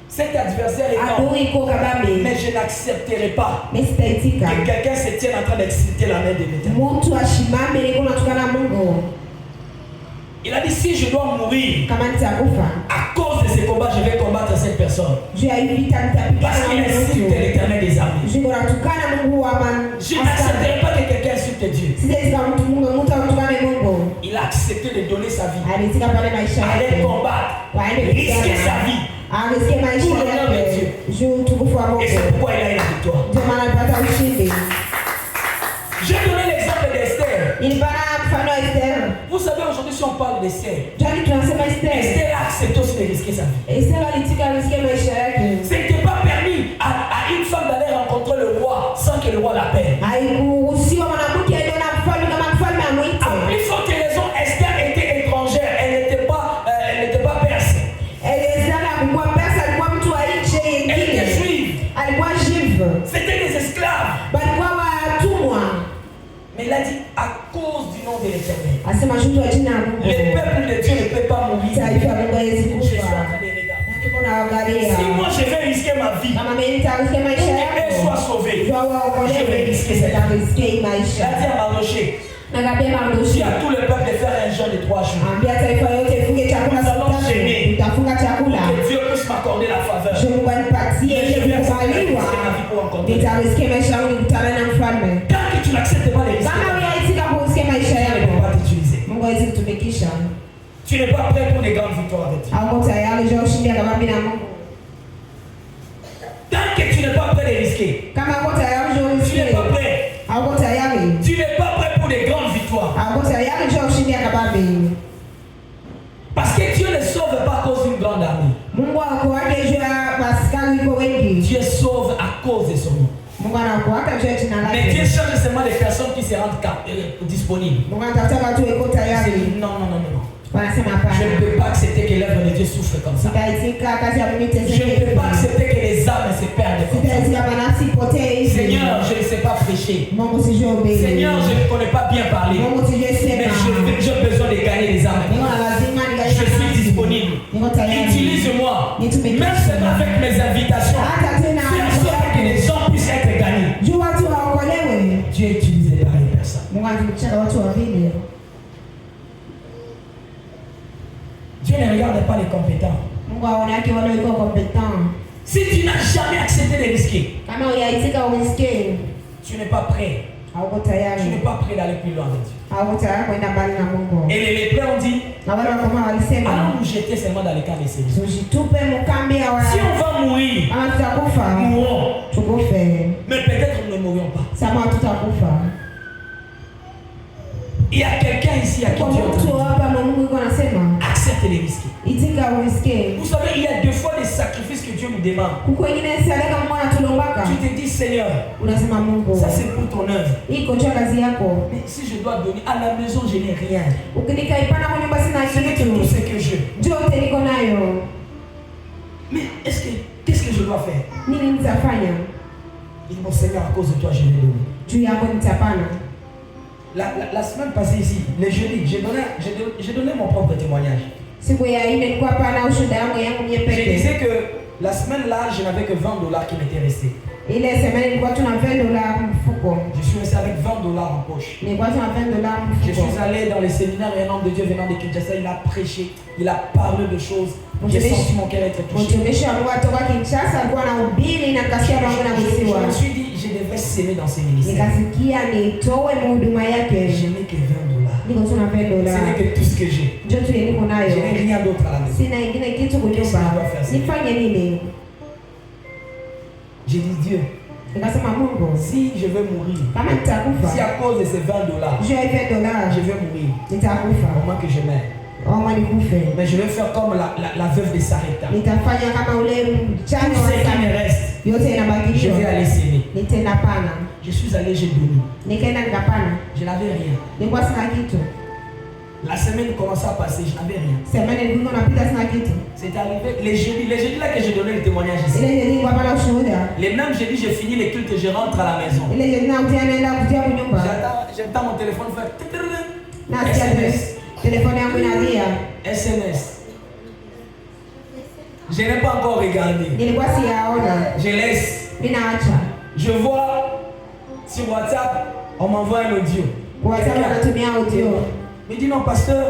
Cet adversaire est grand. Adui iko kabambe. Mais je n'accepterai pas Mimi sitaitika. que quelqu'un se tienne en train d'exciter la main de l'Éternel. Mtu ashimame niko natukana Mungu. Il a dit, si je dois mourir Kama nitakufa. à cause de ce combat, je vais combattre cette personne. Juu ya hii vita nitapigana Parce na qu'il insulte Mungu. l'Éternel des armées. Juu natukana Mungu wa Je n'accepterai pas que quelqu'un insulte Dieu. Sitaitika mtu atukane Mungu. Il a accepté de donner sa vie, Alitika pale maisha aller yake. combattre, Waende risquer sa kupigana. vie. Arisikie maisha Pour l'honneur de yake. Dieu. Juu utukufu wa Et Mungu. c'est pourquoi il a eu la victoire. Ndio maana alipata ushindi. J'ai donné l'exemple d'Esther. Nilipana mfano wa Esther. Vous savez, aujourd'hui, si on parle d'Esther, Jani tunasema Esther. Esther a accepté aussi de risquer sa vie. Esther alitika arisikie maisha yake. Ce n'était pas permis à une femme d'aller rencontrer le roi sans que le roi l'appelle. Haikuruhusiwa mwanamke aliona mfalme kama mfalme amwite. À plus forte raison, Esther était étrangère. Elle n'était pas perse. Esther alikuwa pesa, alikuwa mtu wa nje Elle était yengine. juive. Alikuwa jive. C'était des esclaves. Balikuwa watumwa. Mais il a dit, à cause du nom de l'Éternel, Asema shutu wa jina la Mungu. le peuple de Dieu ne peut pas mourir. Taifa la Mungu hawezi Je suis en kufa. train de regarder. Niko naangalia. Si moi je vais risquer ma vie, Kama mimi nitarisikia pour maisha qu'elle soit yako. sauvée, Jua waokolewe. Je vais risquer cette vie. Nitarisikia hii il maisha. a dit à Mardoché, Nakapia dis Mardoshi. à tout le peuple de faire un jeûne de 3 jours. Ambia taifa yote ifunge chakula siku tatu. Utafunga chakula. Que Dieu puisse m'accorder la faveur. Je Mungu anipatie ile kukubaliwa. Nitarisikia maisha yangu nikutane na mfalme. Tant que tu n'acceptes pas les risques, Kama unaitika kusikia maisha Dieu ne peut yako, pas t'utiliser. Mungu hawezi kutumikisha. Tu n'es pas prêt pour les grandes victoires avec Dieu. Hauko tayari juu ya ushindi kabambi na Mungu. Tant que tu n'es pas prêt de risquer, Kama hauko tayari juu ya tu n'es ushindi, pas prêt. hauko tayari. Tu n'es pas prêt pour les grandes victoires. Hauko tayari juu ya ushindi kabambi. Parce que Dieu ne sauve pas à cause d'une grande armée. Mungu hakuwake juu ya askari iko wengi. Dieu sauve à cause de son nom. Mungu anakuwaka juu ya jina Mais Dieu lake. cherche seulement les personnes qui se rendent disponibles. Mungu anatafuta watu wako Il tayari. dit, non, non, non, non, non. Wanasema Je ne hapana. peux pas accepter que l'œuvre de Dieu souffre comme ça. Sitaitika kazi ya Mungu Je ne peux iteseke. pas accepter que les âmes se perdent comme ça. Sitaitika manafsi ipotee hivi. Seigneur, je ne sais pas prêcher. Mungu sijui ubiri. Seigneur, je ne connais pas bien parler. Mungu sijui Mais sema. j'ai besoin de gagner les âmes. Niko na lazima Je suis disponible. Niko tayari. Utilise-moi. Même seulement avec mes invitations. Hata tena Fais en sorte que les gens puissent être gagnés. juu watu waokolewe. Dieu utilise pareilles personnes. Mungu anatumikisha watu wawili. Dieu ne regarde pas les compétents. Mungu aonake wale wako competent. Si tu n'as jamais accepté de risquer, Kama huyaitika usikie, tu n'es pas prêt hauko Tu n'es tayari, pas prêt d'aller plus loin avec Dieu. hauko tayari kwenda mbali na Mungu. Et les lépreux ont dit, Na wale wakoma walisema allons nous jeter seulement dans les camps des Syriens. tujitupe mkambi ya Si wa on va mourir, kama tutakufa mourons. tukufe, Mais peut-être nous ne mourrons pas. sama tutakufa. Il y a quelqu'un ici à qui Kwa Dieu mtu entend. hapa Mungu yuko anasema Accepte les risques. itika usikie. Vous savez, il y a deux fois des sacrifices que Dieu nous demande. Kuko wengine sadaka Mungu anatulombaka. Tu te dis, Seigneur, Unasema Mungu, ça c'est pour ton œuvre. iko jua kazi yako. Mais si je dois donner à la maison, je n'ai rien. Ukinikaipana kwa nyumba sina Ce n'est que tout kitu. ce que je. Jote niko nayo. Mais qu'est-ce que je dois faire? Nini nitafanya? Il dit, mon Seigneur, à cause de toi, je vais donner. Juu yako nitapana. La semaine passée ici, le jeudi, j'ai donné mon propre témoignage. Siku ya ine nilikuwa hapa na ushuhuda yangu Je nyepeke. disais que la semaine là, je n'avais que $20 qui m'étaient restés. Ile semana nilikuwa tuna $20 mfuko. Je suis resté avec $20 en poche. Nilikuwa tuna $20 Je mfuko. suis allé dans les séminaires et un homme de Dieu venant de Kinshasa, il a prêché, il a parlé de choses. J'ai senti mon cœur être touché. Mtumishi wa Mungu kutoka Kinshasa alikuwa anahubiri na kasikia Mungu Je anagusiwa. me suis dit, je devrais s'aimer dans ces ministères. Nikasikia nitoe huduma yake. Je n'ai que $20. Niko tuna Ce $20. n'est que tout ce que j'ai. Ndio tu niko Je nayo. n'ai rien d'autre à la maison. Sina ingine kitu kunyumba. Nifanye nini? J'ai dit, Dieu, Nikasema Mungu, si je veux mourir, kama si nitakufa, à cause de ces $20, juu ya $20 je vais mourir, nitakufa. au moins que je meure. Oma nikufe. Mais je vais faire comme la veuve de Sarepta. Nitafanya kama ule mchana Tout wa ce qui me Sarepta. reste, Yote je vais inabakiliwa. aller s'aimer. Nitenda pana. Je suis allé, j'ai donné. Nikaenda nikapana. Je n'avais rien. Nilikuwa sina kitu. La semaine commençait à passer, je n'avais rien. Semana nilikuwa napita sina kitu. C'est arrivé les jeudis là que j'ai donné le témoignage ici. Ile ndio nilikuwa pana ushuhuda. Les mêmes jeudis, j'ai fini les cultes, je rentre à la maison. Ile ndio ninakuja naenda kutia kwa nyumba. J'attends mon téléphone faire Nasikia SMS. telefoni yangu inalia. SMS. Je n'ai pas encore regardé. Nilikuwa siyaona. Je laisse. Mimi naacha. Je vois sur WhatsApp, on m'envoie un audio. WhatsApp wanatumia audio. Me dit non, pasteur,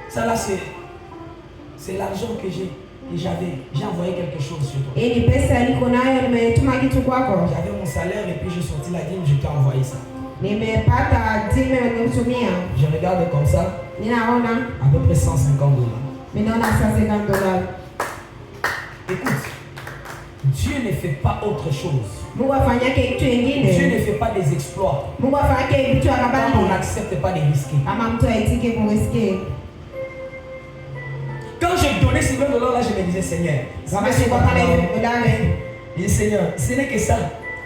ça là c'est l'argent que j'avais. J'ai envoyé quelque chose sur toi. Hii ni pesa niko nayo, nimetuma kitu kwako. J'avais mon salaire et puis j'ai sorti la dîme, je t'ai envoyé ça. Nimepata dime nimekutumia. Je regarde comme ça, Ninaona à peu près $150. ninaona $150. Écoute, Dieu ne fait pas autre chose. Mungu afanyake kitu Dieu kingine. ne fait pas des exploits Mungu afanyake vitu quand on akabali. n'accepte pas de risquer. Kama mtu aitike kuriske. Quand je donnais ces $20 là, je me disais, Seigneur, Kama sikuwa pale $20. je dis, Seigneur, ce n'est que ça.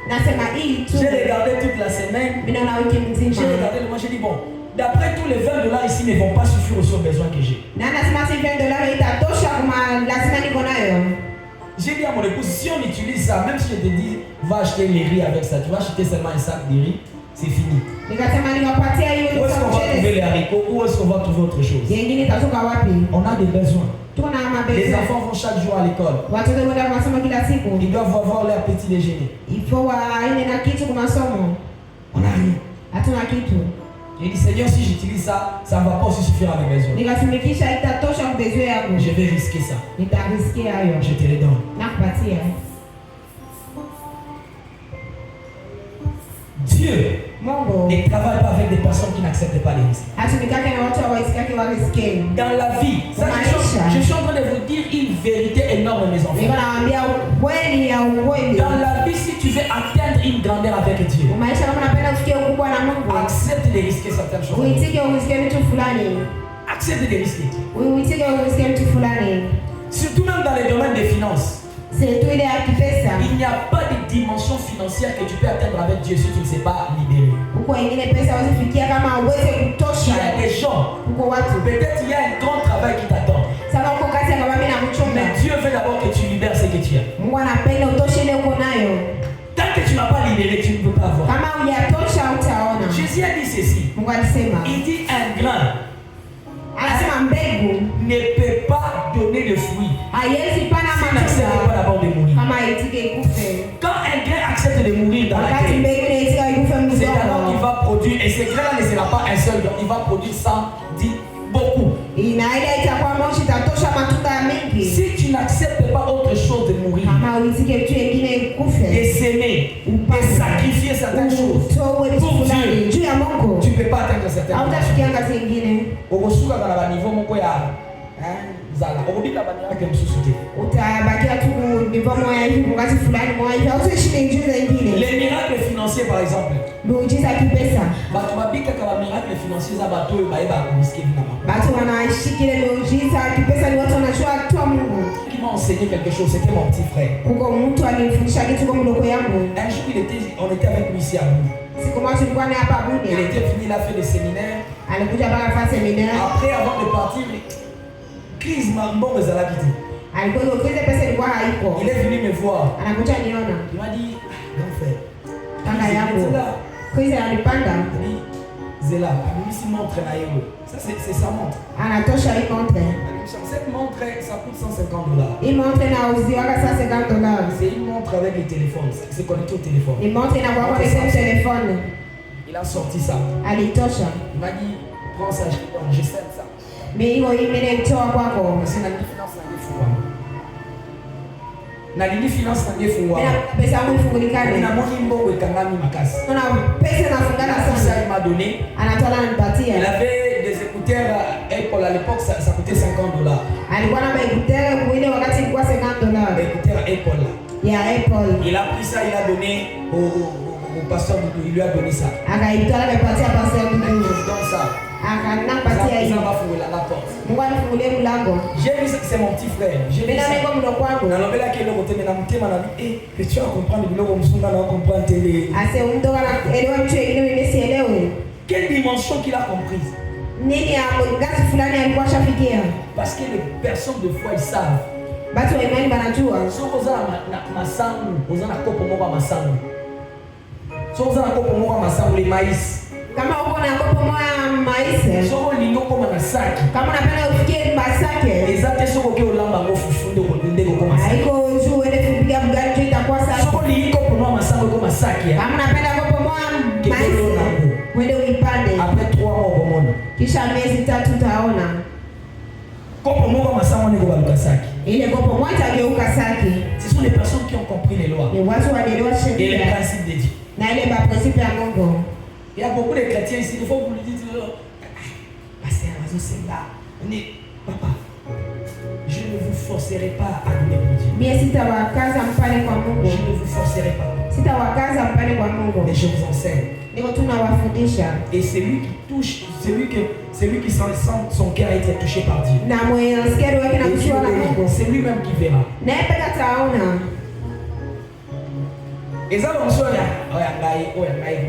Nasema hii tu. J'ai regardé toute la semaine. Mimi naona wiki J'ai mzima. regardé le mois, j'ai dit, bon, d'après tous les $20 ici ne vont pas suffire aux besoins que j'ai. Na nasema si $20 itatosha kama lazima niko nayo. J'ai dit à mon épouse, si on utilise ça, même si je te dis, va acheter les riz avec ça, tu vas acheter seulement un sac de riz, c'est fini. Nikasema niwapatia hiyo Où est-ce qu'on va trouver les haricots? Où est-ce qu'on va trouver autre chose? Yengine itatoka wapi? On a des besoins. Tuko na Les mabeza. enfants vont chaque jour à l'école. Watoto wenda kwa masomo kila siku. Ils doivent avoir leur petit déjeuner. Ifo waende na kitu kwa masomo. On n'a rien. Hatuna kitu. J'ai dit, Seigneur, si j'utilise ça, ça ne va pas aussi suffire à mes besoins. Nikasimikisha itatosha mbezwe yangu. Je vais risquer ça. Nitariske hayo. Je te le donne. Nakupatia. Dieu Mungu ne travaille pas avec des personnes qui n'acceptent pas les risques. hatumikake na watu hawaisikake wariske. Dans la vie, ça, je suis en train de vous dire une vérité énorme, mes enfants. Niko nawaambia ukweli ya ukweli. Dans la vie, si tu veux atteindre une grandeur avec Dieu, Maisha kama unapenda kufikia ukubwa na Mungu, accepte de risquer certaines choses. uitike uriske vitu fulani. Accepte de risquer. Uitike uriske vitu fulani. Surtout même dans les domaines des finances. C'est tu ile ya kipesa. Il n'y a pas de dimension financière que tu peux atteindre avec Dieu si tu ne sais pas libérer. Huko ingine pesa usifikia kama uweze Il y kutosha. a des gens, Huko watu. peut-être il y a un grand travail qui t'attend. Sasa uko kazi ya kama mimi na kuchonga. Mais Dieu veut d'abord que tu libères ce que tu as. Mungu anapenda utoshe ile uko nayo. Tant que tu n'as pas libéré, tu ne peux pas avoir. Kama hujatosha utaona. Jésus a dit ceci. Mungu alisema. Il dit un grain Anasema mbegu ne peut pas donner de fruits haiwezi pana s'il n'accepte pas matunda d'abord de mourir. kama itike ikufe. Quand un grain accepte de mourir dans la Wakati terre, mbegu inaitika ikufe c'est alors qu'il mdogo. va produire, et ce grain-là ne sera pas un seul grain, il va produire 100, 10, beaucoup. Inaida itakuwa moshi itatosha matunda mengi. Si tu n'acceptes pas autre chose de mourir, Kama uitike vitu vingine et ikufe. s'aimer, et sacrifier certaines choses. utoe vitu Pour fulani Dieu. juu ya Mungu, Tu ne peux pas atteindre certaines choses. hautafikia ngazi nyingine. Okosuka kana ba niveau moko ya zala. Okobika ba miracle msusu te. Utabakia tu niveau moja hivi ngazi fulani moja hivi, hautaishi miujiza ingine. Les miracles financiers par exemple. Miujiza ya kipesa, Bato babika kama miracle financiers za bato oyo bayeba komiske binama. watu wanaishi kile miujiza ya kipesa ni watu wanajua tu Mungu. Qui m'a enseigné quelque chose, c'était mon petit frère. Kuko mtu alinifundisha kitu kwa mdogo yangu. Un jour on était avec lui ici à Bouni. Siku moja tulikuwa naye hapa Il Bunia. était fini, il a fait des séminaires. Alikuja mpaka fasi seminaire. Après, avant de partir, crise mambo ezala kiti. Alikuwa yokize pesa ilikuwa haiko. Il est venu me voir. Anakuja niona. Il m'a dit, grand frère. Kaka yangu. Kristo alipanda. Il dit, Zela, si montre na yo. Ça c'est sa montre. Anatosha hii montre. Cette montre, ça coûte $150. Hii montre inauziwaga $150. C'est une montre avec le téléphone. C'est connecté au téléphone. Ni montre inakuwa kwenye telefone. Il a sorti ça. Alitosha. Il m'a dit, prends ça, je sais ça. Mais hiyo hii mimi naitoa kwako. Parce que la finance n'a pas fou. Na lini finance na ngefungwa. Pesa yangu ifungulikane. Na moni mbongo ikangami makasi. Kuna pesa nafungana Ça sana. il m'a donné. Anatoa na nipatia. Il avait des écouteurs Apple à l'époque, ça coûtait $50. Alikuwa na écouteur kuile wakati ilikuwa $50. Écouteurs Apple. Ya Apple. Il a pris ça, il a donné au pasteur Doudou, il lui a donné ça. Akaitoa amepatia pastor Doudou. Donc ça. Akanapatia hiyo. Ça va fouiller la porte. Mungu anifungulie mlango. J'ai vu ça, c'est mon petit frère. J'ai vu Mimi na ça. mimi mdogo wangu. Na lobela kile kote na mtema na eh que tu vas comprendre biloko msunga na comprendre télé. Ase mdogo anaelewa mtu mwingine mimi sielewi. Quelle dimension qu'il a comprise. Nini ya ngazi fulani alikuwa shafikia? Parce que les personnes de foi ils savent. Batu wa imani banajua. Soko za masangu, oza na kopo moko masangu. Soko za na kopo moko masangu les maïs. Kama uko na kopo moja maise. Soko lingo koma na saki. Kama unapenda ufikie basake. Ezate soko ke olamba ngo fufunde ko ndenge ko koma saki. Haiko juu uende kupiga mgani tu itakuwa sawa. Soko lingo kopo masangu ko masaki. Kama unapenda kopo moja maise. Uende uipande. Après 3 mois au monde. Kisha miezi 3 utaona. Kopo moko masangu ni ko baluka saki. Ile kopo moja itageuka saki. Ce sont les personnes qui ont compris les lois. Ni watu wanaelewa Et les sheria. principes de Dieu. Na ile ba principe ya Mungu. Il y a beaucoup de chrétiens ici, il faut que vous lui dites, pasteur, c'est là. Papa, je ne vous forcerai pas à donner pour Dieu. Mie sitawakaza mpane kwa Mungu. Je ne vous forcerai pas. Sitawakaza mpane kwa Mungu. Mais je vous enseigne. Niko tunawafundisha. Et c'est lui qui touche, c'est lui qui sent son cœur être touché par Dieu. Na mwenye nasikia wake na kusiwa na Mungu. C'est lui-même qui verra. Na yeye peka taona. Ezalo msoya, oya ngai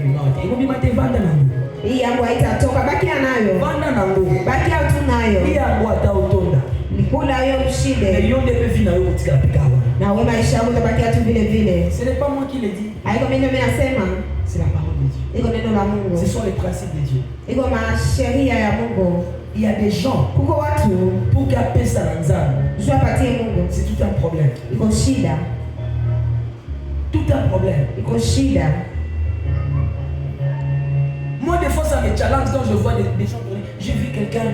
kunote. Ikubima te vanda nangu. Hii yangu haitatoka, bakia nayo. Vanda nangu. Bakia tu nayo. Hii yangu atautonda. Nikula hiyo mshinde. Yonde pe vina yo kutika pikawa. Na wewe maisha yako utabakia tu vile vile. Ce n'est pas moi qui le dis. Haiko mimi nasema. C'est la parole de Dieu. Iko neno la Mungu. Ce sont les principes de Dieu. Iko masheria ya Mungu. Il y a des gens, Kuko watu pour qu'ils appellent ça dans Nzambe, juu apatie Mungu. c'est tout un problème. Iko shida. Tout un problème. Iko shida. Moi, des fois, ça me challenge quand je vois des gens donner. J'ai vu quelqu'un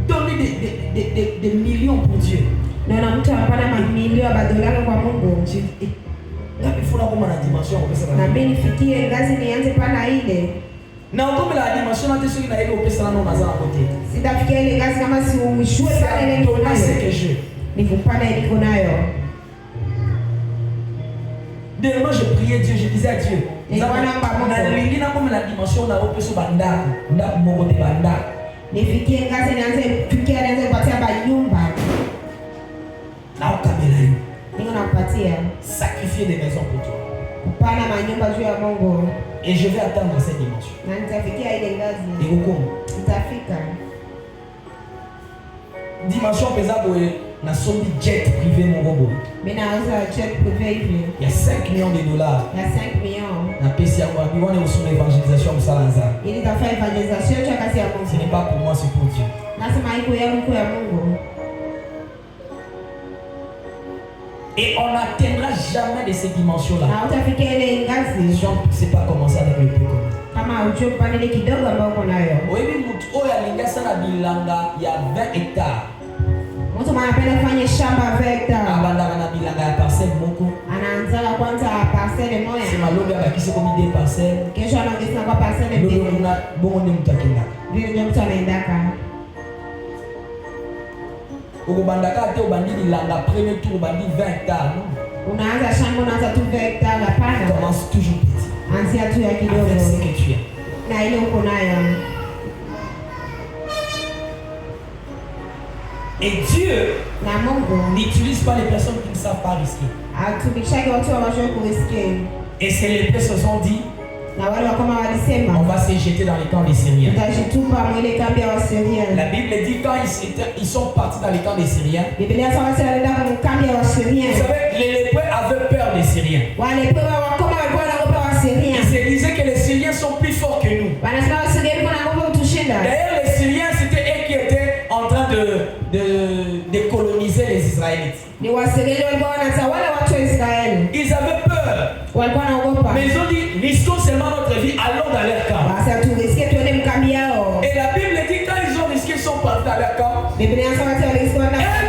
donner des millions pour Dieu. Naona mtu anapana mamilioni ya dola kwa Mungu. Il faut avoir la dimension. Na mimi nifikie ngazi nianze pana ile. Na ukombe la dimension na teso ina ile pesa na nazana kote. Sitafikia ile ngazi kama si uishue sana ile niko nayo. C'est que je. Nikupana ile niko nayo. Demain je priais Dieu, je disais à Dieu. Na lingine comme la dimension na opeso banda, nda moko te banda. Nifikie ngazi nianze fikia nianze kupatia ba nyumba. Na ukamela hiyo. Niko nakupatia. Sacrifier des maisons pour toi. Kupana manyumba juu ya Mungu. Et je vais atteindre cette dimension. Na nitafikia ile ngazi. Et comment? Nitafika. Dimension pesable, na sombi jet privé mon robot. Mimi nauza jet privé hivi. Il y a 5 millions de dollars. Ya 5 millions. Na pesi ya kwa biwane usome evangelisation msalanza. Ili tafanya evangelisation ya kazi ya Mungu. Ce n'est pas pour moi, c'est pour Dieu. Nasema iko ya Mungu. Et on n'atteindra jamais de ces dimensions-là. Na utafikia ile ngazi. Si on ne sait pas commencer avec le peu commun. Kama ujue upande ile kidogo ambao uko nayo. Oyebi mutu oyo alinga sana bilanga ya 20 hectares. Mtu anapenda kufanya shamba vector. Abandaka na bilanga ya parcelle moko. anaanza kwanza parcelle moja. C'est malobia bakisi comme des parcelles. Kesho anaongeza kwa parcelle mbili. Ndio kuna bongo ni mtakenda. Ndio mtu anaendaka. Ukubandaka te ubandili langa premier tour ubandi 20 hectares. Unaanza shamba unaanza tu 20 hectares hapana. Commence toujours petit. Anzia tu ya kidogo. Avec ce que tu as. Na ile uko nayo. Et Dieu n'utilise pas les personnes qui ne savent pas risquer. Et c'est les peuples se sont dit, on va se jeter dans les camps des Syriens. La Bible dit quand ils sont partis dans les camps des Syriens, vous savez, les lépreux avaient peur des Syriens. Ils se disaient que les Syriens sont plus forts que nous. D'ailleurs, les Syriens, c'était eux qui étaient en train de coloniser les Israélites. Ils avaient peur. Mais ils ont dit, risquons seulement notre vie, allons dans leur camp. Et la Bible dit, quand ils ont risqué, ils sont partis dans leur camp. Eux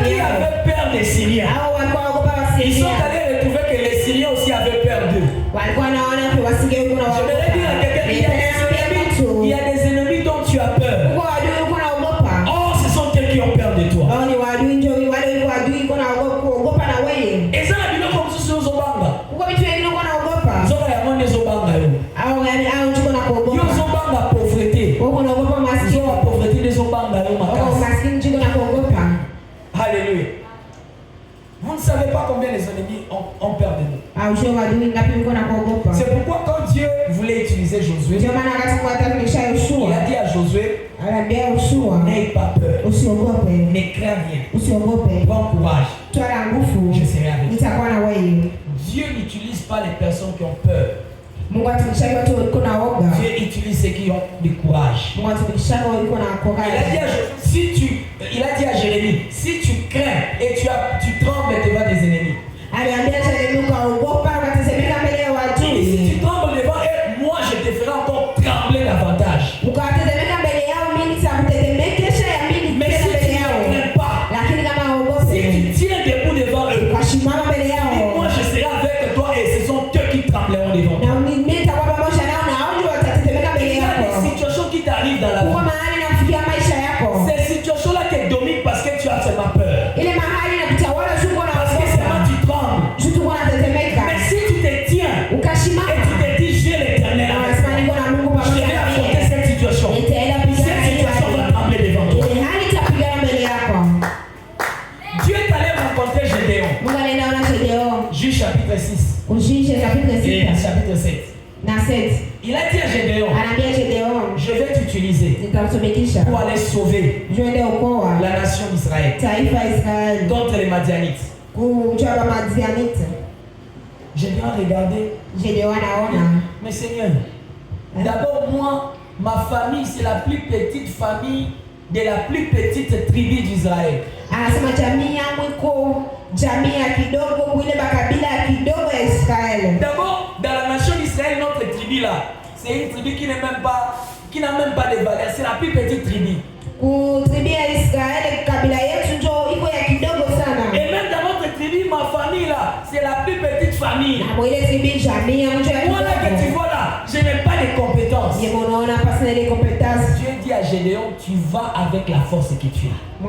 qui avaient peur des Syriens, ils sont allés retrouver que les Syriens aussi avaient peur d'eux. J'aimerais dire à quelqu'un, il y a des ennemis dont tu as peur. Oh, ce sont eux qui ont peur de toi. Et ça, la Bible comme ça, c'est Zobanga. Zoba ya monde Zobanga yo. Yo Zobanga pauvreté. Zoba pauvreté de Zobanga yo makasi. Alléluia. Vous ne savez pas combien les ennemis ont peur de nous. C'est pourquoi quand Dieu voulait utiliser Josué, il a dit à Josué, n'aie pas peur, ne crains rien, bon courage, je serai avec toi. Dieu n'utilise pas les personnes qui ont peur. Dieu utilise ceux qui ont du courage. Il a dit à Jérémie, si tu crains et tu trembles devant des ennemis. Si tu trembles devant eux, moi je te ferai encore trembler davantage. Mais si tu ne crains pas, si tu tiens debout devant eux, moi je serai avec toi et ce sont eux qui trembleront devant toi. Il y a des situations qui t'arrivent dans la vie. Ces situations-là te dominent parce que tu as seulement peur. Parce que seulement tu trembles. Mais si tu te tiens et tu te dis j'ai l'éternel, je vais affronter cette situation. Cette situation va trembler devant toi. Dieu est allé rencontrer Gédéon. Juge chapitre 6 et chapitre 7. Il a dit à Gédéon, je vais t'utiliser pour aller sauver la nation d'Israël contre les Madianites. Gédéon a regardé. Mais Seigneur, d'abord moi, ma famille, c'est la plus petite famille de la plus petite tribu d'Israël. D'abord, dans la nation d'Israël, notre tribu là, c'est une tribu qui n'a même pas de valeur. C'est la plus petite tribu. Et même dans notre tribu, ma famille là, c'est la plus petite famille. Moi là que tu vois là, je n'ai pas de compétences. Dieu dit à Gédéon, tu vas avec la force que tu as. Et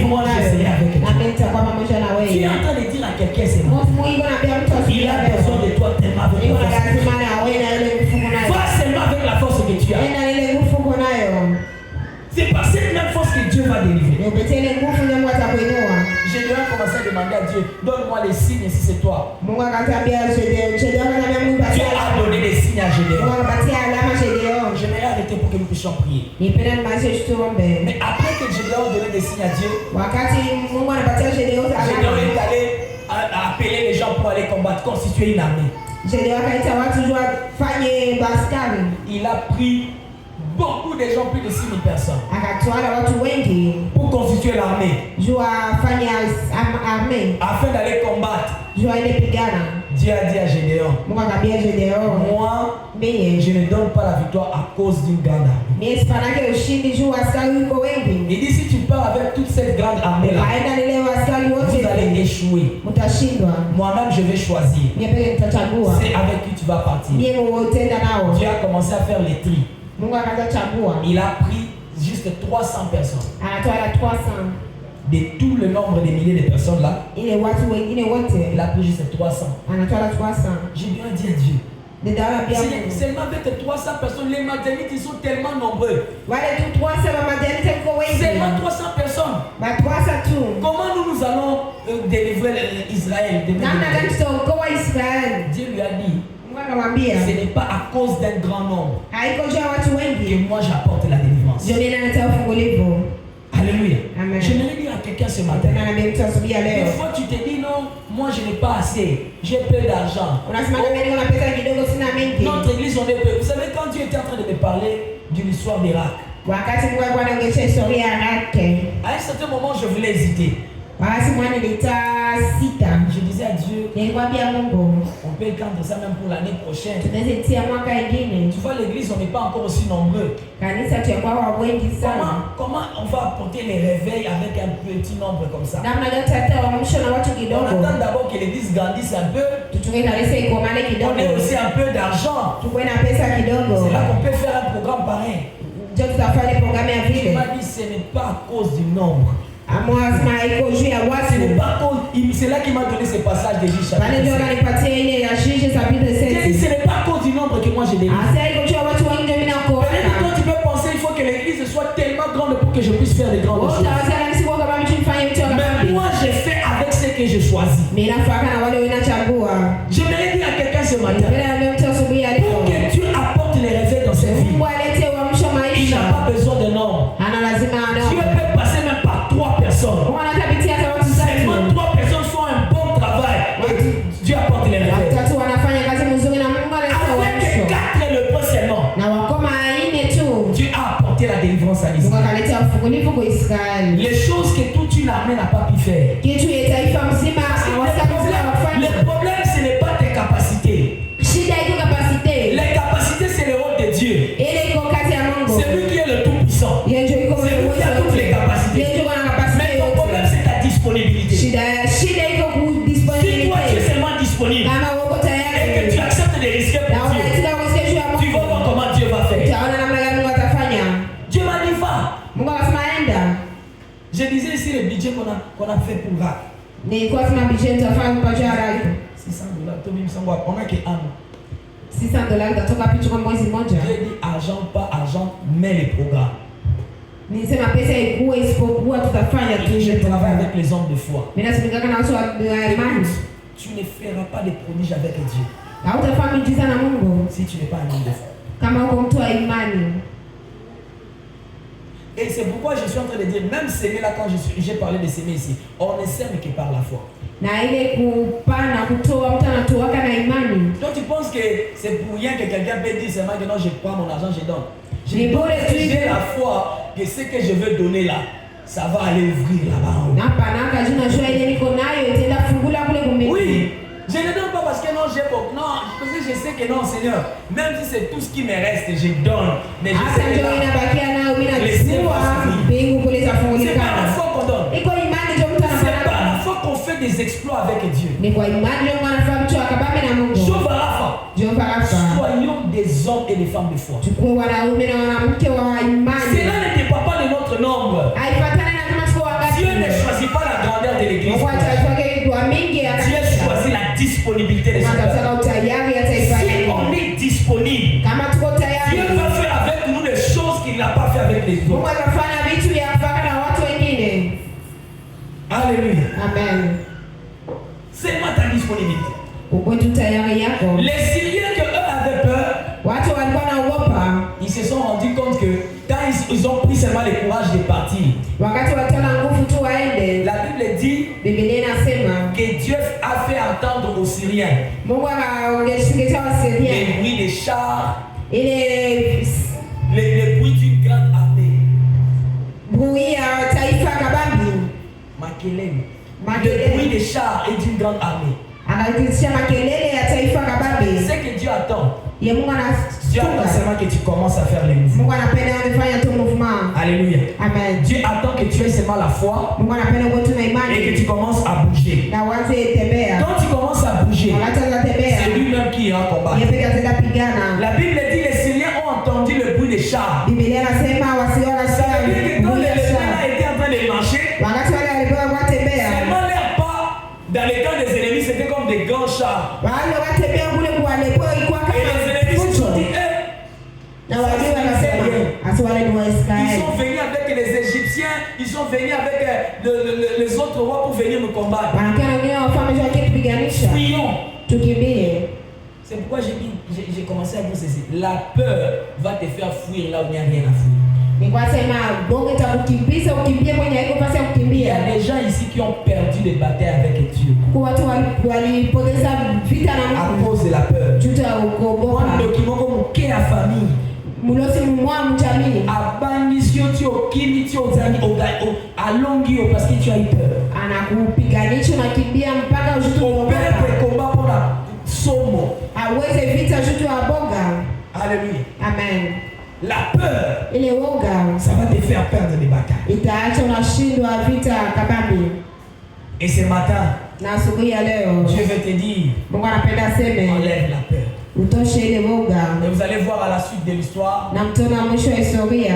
moi je serai avec toi. Tu es en train de dire à quelqu'un, c'est bon. Il a besoin de toi tellement avec la force. Va seulement avec la force que tu as. C'est par cette même force que Dieu va délivrer. Gédéon a commencé à demander à Dieu, donne-moi les signes si c'est toi. Dieu a donné des signes à Gédéon. Je vais arrêter pour que nous puissions prier. Mais après que Gédéon a donné des signes à Dieu, Gédéon est allé appeler les gens pour aller combattre, constituer une armée. Il a pris beaucoup de gens, plus de 6 000 personnes, pour constituer l'armée, afin d'aller combattre. Dieu a dit à Gédéon, moi, je ne donne pas la victoire à cause d'une grande armée. Il dit, si tu pars avec toute cette grande armée là, vous allez échouer. moi-même je vais choisir. C'est avec qui tu vas partir. Dieu a commencé à faire les tris. Il a pris juste 300 personnes. De tout le nombre de milliers de personnes là, il a pris juste 300. J'ai bien dit à Dieu. Seulement avec 300 personnes, les Madianites ils sont tellement nombreux. Seulement 300 personnes. Comment nous allons délivrer Israël? Dieu lui a dit, ce n'est pas à cause d'un grand nombre que moi j'apporte la délivrance. Alléluia. Amen. Je voulais dire à quelqu'un ce matin. Des fois tu te dis non, moi je n'ai pas assez, j'ai peu d'argent. Notre église on est peu. Vous savez quand Dieu était en train de me parler d'une histoire d'Irak, à un certain moment je voulais hésiter. Je disais à Dieu, on peut étendre ça même pour l'année prochaine. Tu vois l'église on n'est pas encore aussi nombreux. Comment on va apporter les réveils avec un petit nombre comme ça? On attend d'abord que l'église grandisse un peu. On ait aussi un peu d'argent. C'est là qu'on peut faire un programme pareil. Il m'a dit ce n'est pas à cause du nombre. C'est là qu'il m'a donné ce passage de Juge chapitre 7. Ce n'est pas à cause du nombre que moi je délivre. Toi tu peux penser il faut que l'église soit tellement grande pour que je puisse faire des grandes choses. Mais moi je fais avec ce que je choisis. Je voulais dire à quelqu'un ce matin, pour que Dieu apporte les réveils dans cette vie, il n'a pas besoin de nombre. Dieu peut passer même par 3 personnes. Seulement 3 personnes font un bon travail. Dieu apporte les réveils. Avec 4 le point seulement, Dieu a apporté la délivrance à l'Israël. Les choses que toute une armée n'a pas pu faire. Le problème ce n'est pas tes capacités. Les capacités c'est le rôle de Dieu. C'est lui qui est le tout puissant. C'est lui qui a toutes les capacités. Mais ton problème c'est ta disponibilité. Si toi tu es seulement disponible et que tu acceptes de risquer pour Dieu, tu vas voir comment Dieu va faire. Dieu m'a dit va. Je disais ici le budget qu'on a fait pour RAC. 600 $. On a que un. Dieu dit argent pas argent, mais les programmes. Je travaille avec les hommes de foi. Écoute, tu ne feras pas de prodiges avec Dieu si tu n'es pas un homme de foi. Et c'est pourquoi je suis en train de dire, même s'aimer là, quand j'ai parlé de s'aimer ici, on ne s'aime que par la foi. Toi tu penses que c'est pour rien que quelqu'un peut dire seulement que non, je prends mon argent, je donne. J'ai la foi que ce que je veux donner là, ça va aller ouvrir là-bas en haut. Oui, je ne donne pas parce que non, j'ai beaucoup. Non, parce que je sais que non, Seigneur, même si c'est tout ce qui me reste, je donne. Mais je sais que c'est pas la foi qu'on donne. C'est pas la foi qu'on fait des exploits avec Dieu. Soyons des hommes et des femmes de foi. Cela ne dépend pas de notre nombre. Dieu ne choisit pas la grandeur de l'église. Dieu choisit la disponibilité des gens. Si on est disponible, Dieu va faire avec nous des choses qu'il n'a pas fait avec les autres. Alléluia. Amen. C'est moi ta disponibilité. Les Syriens que eux avaient peur, ils se sont rendus compte que quand ils ont pris seulement le courage de partir, la Bible dit que Dieu a fait entendre aux Syriens les bruits des chars, les bruits d'une grande armée. Le bruit des chars et d'une grande armée. C'est ce que Dieu attend. Dieu attend seulement que tu commences à faire les mouvements. Mungu anapenda unifanye tu movement. Alléluia. Amen. Dieu attend que tu aies seulement la foi Mungu anapenda uwe tu na imani et que tu commences à bouger. na uanze tembea. Quand tu commences à bouger, Wakati unatembea, c'est lui-même qui ira combattre. yeye pekee ataenda pigana. La Bible dit les Syriens ont entendu le bruit des chars. Biblia inasema wasiona Ça veut dire que quand les sauti. Rebelles étaient en train de marcher, Wakati wale walikuwa wanatembea, seulement leurs pas dans les camps des ennemis c'était comme des grands chars. wale watembea kule kuwalepo ilikuwa Et les kama ennemis se sont dit, fujo. Na wajua wanasema ati wale ni ils Waisraeli. sont venus avec les Égyptiens, ils sont venus avec les autres rois pour venir me combattre. Wanakuwa na wengine wafalme wake kupiganisha. Fuyons. Tukimbie. C'est pourquoi j'ai commencé à vous ceci. La peur va te faire fuir là où il n'y a rien à fuir. Nilikuwa sema bonge itakukimbiza ukimbie kwenye haiko pasi ya Il y kukimbia. a des gens ici qui ont perdu des batailles avec Dieu Kwa watu walipoteza vita na à Mungu. cause de la peur. Juta ukoboka. Quand le kimoko muke à famille, Mulosi mwa mjamii. abandisio tu au kimi tu au zani au alongi parce que tu as eu peur. Anakupiganisha unakimbia mpaka ujutu Ton père ukoboka. peut combattre pour la somo. Aweze vita jutu aboga. Alléluia. Amen. La peur, Ile woga ça va te faire perdre des batailles. itaacha unashindwa vita kabambi. Et ce matin, Na asubuhi ya leo Dieu veut te dire, Mungu anapenda seme enlève la peur. utoshe ile woga. Et vous allez voir à la suite de l'histoire, Na mtona mwisho wa historia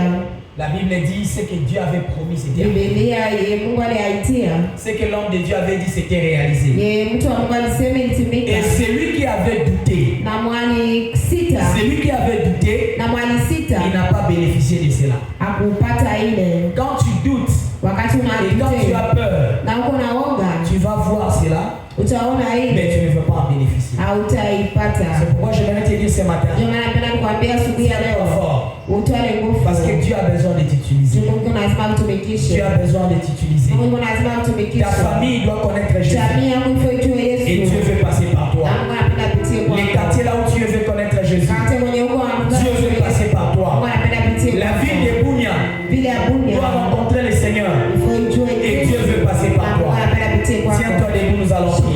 la Bible dit ce que Dieu avait promis, c'était réalisé. Biblia ye Mungu aliaitia. Ce que l'homme de Dieu avait dit, c'était réalisé. Ye mtu wa Mungu alisema ilitimika. Et celui qui avait douté, Na mwali sita celui qui avait douté, na mwali sita il n'a pas bénéficié de cela. akupata ile. Quand tu doutes Wakati et quand tu unadute as peur, na uko na woga, tu vas voir cela, utaona mais ile tu ne veux pas en bénéficier. hautaipata. C'est pourquoi je vais te dire ce matin, Ndio maana napenda kukwambia asubuhi ya leo fort, utoe nguvu. parce que Dieu a besoin de t'utiliser. Mungu lazima Dieu kutumikishe. a besoin de t'utiliser. Mungu lazima Ta kutumikishe. famille doit connaître Jésus. Jamii yangu ifo ijue Et Dieu Yesu. veut passer par toi. Na Mungu anapenda pitie kwa. Les quartiers là où Dieu veut connaître Jésus, Kate mwenye uko anamuza. Dieu veut passer par Mungu toi. anapenda pitie La kwa. ville de Bounia Vile ya Bunia. doit rencontrer le Seigneur. Ifo ijue Et Yesu. Dieu veut passer Na par Mungu toi. anapenda pitie kwa. Tiens-toi debout, nous allons prier.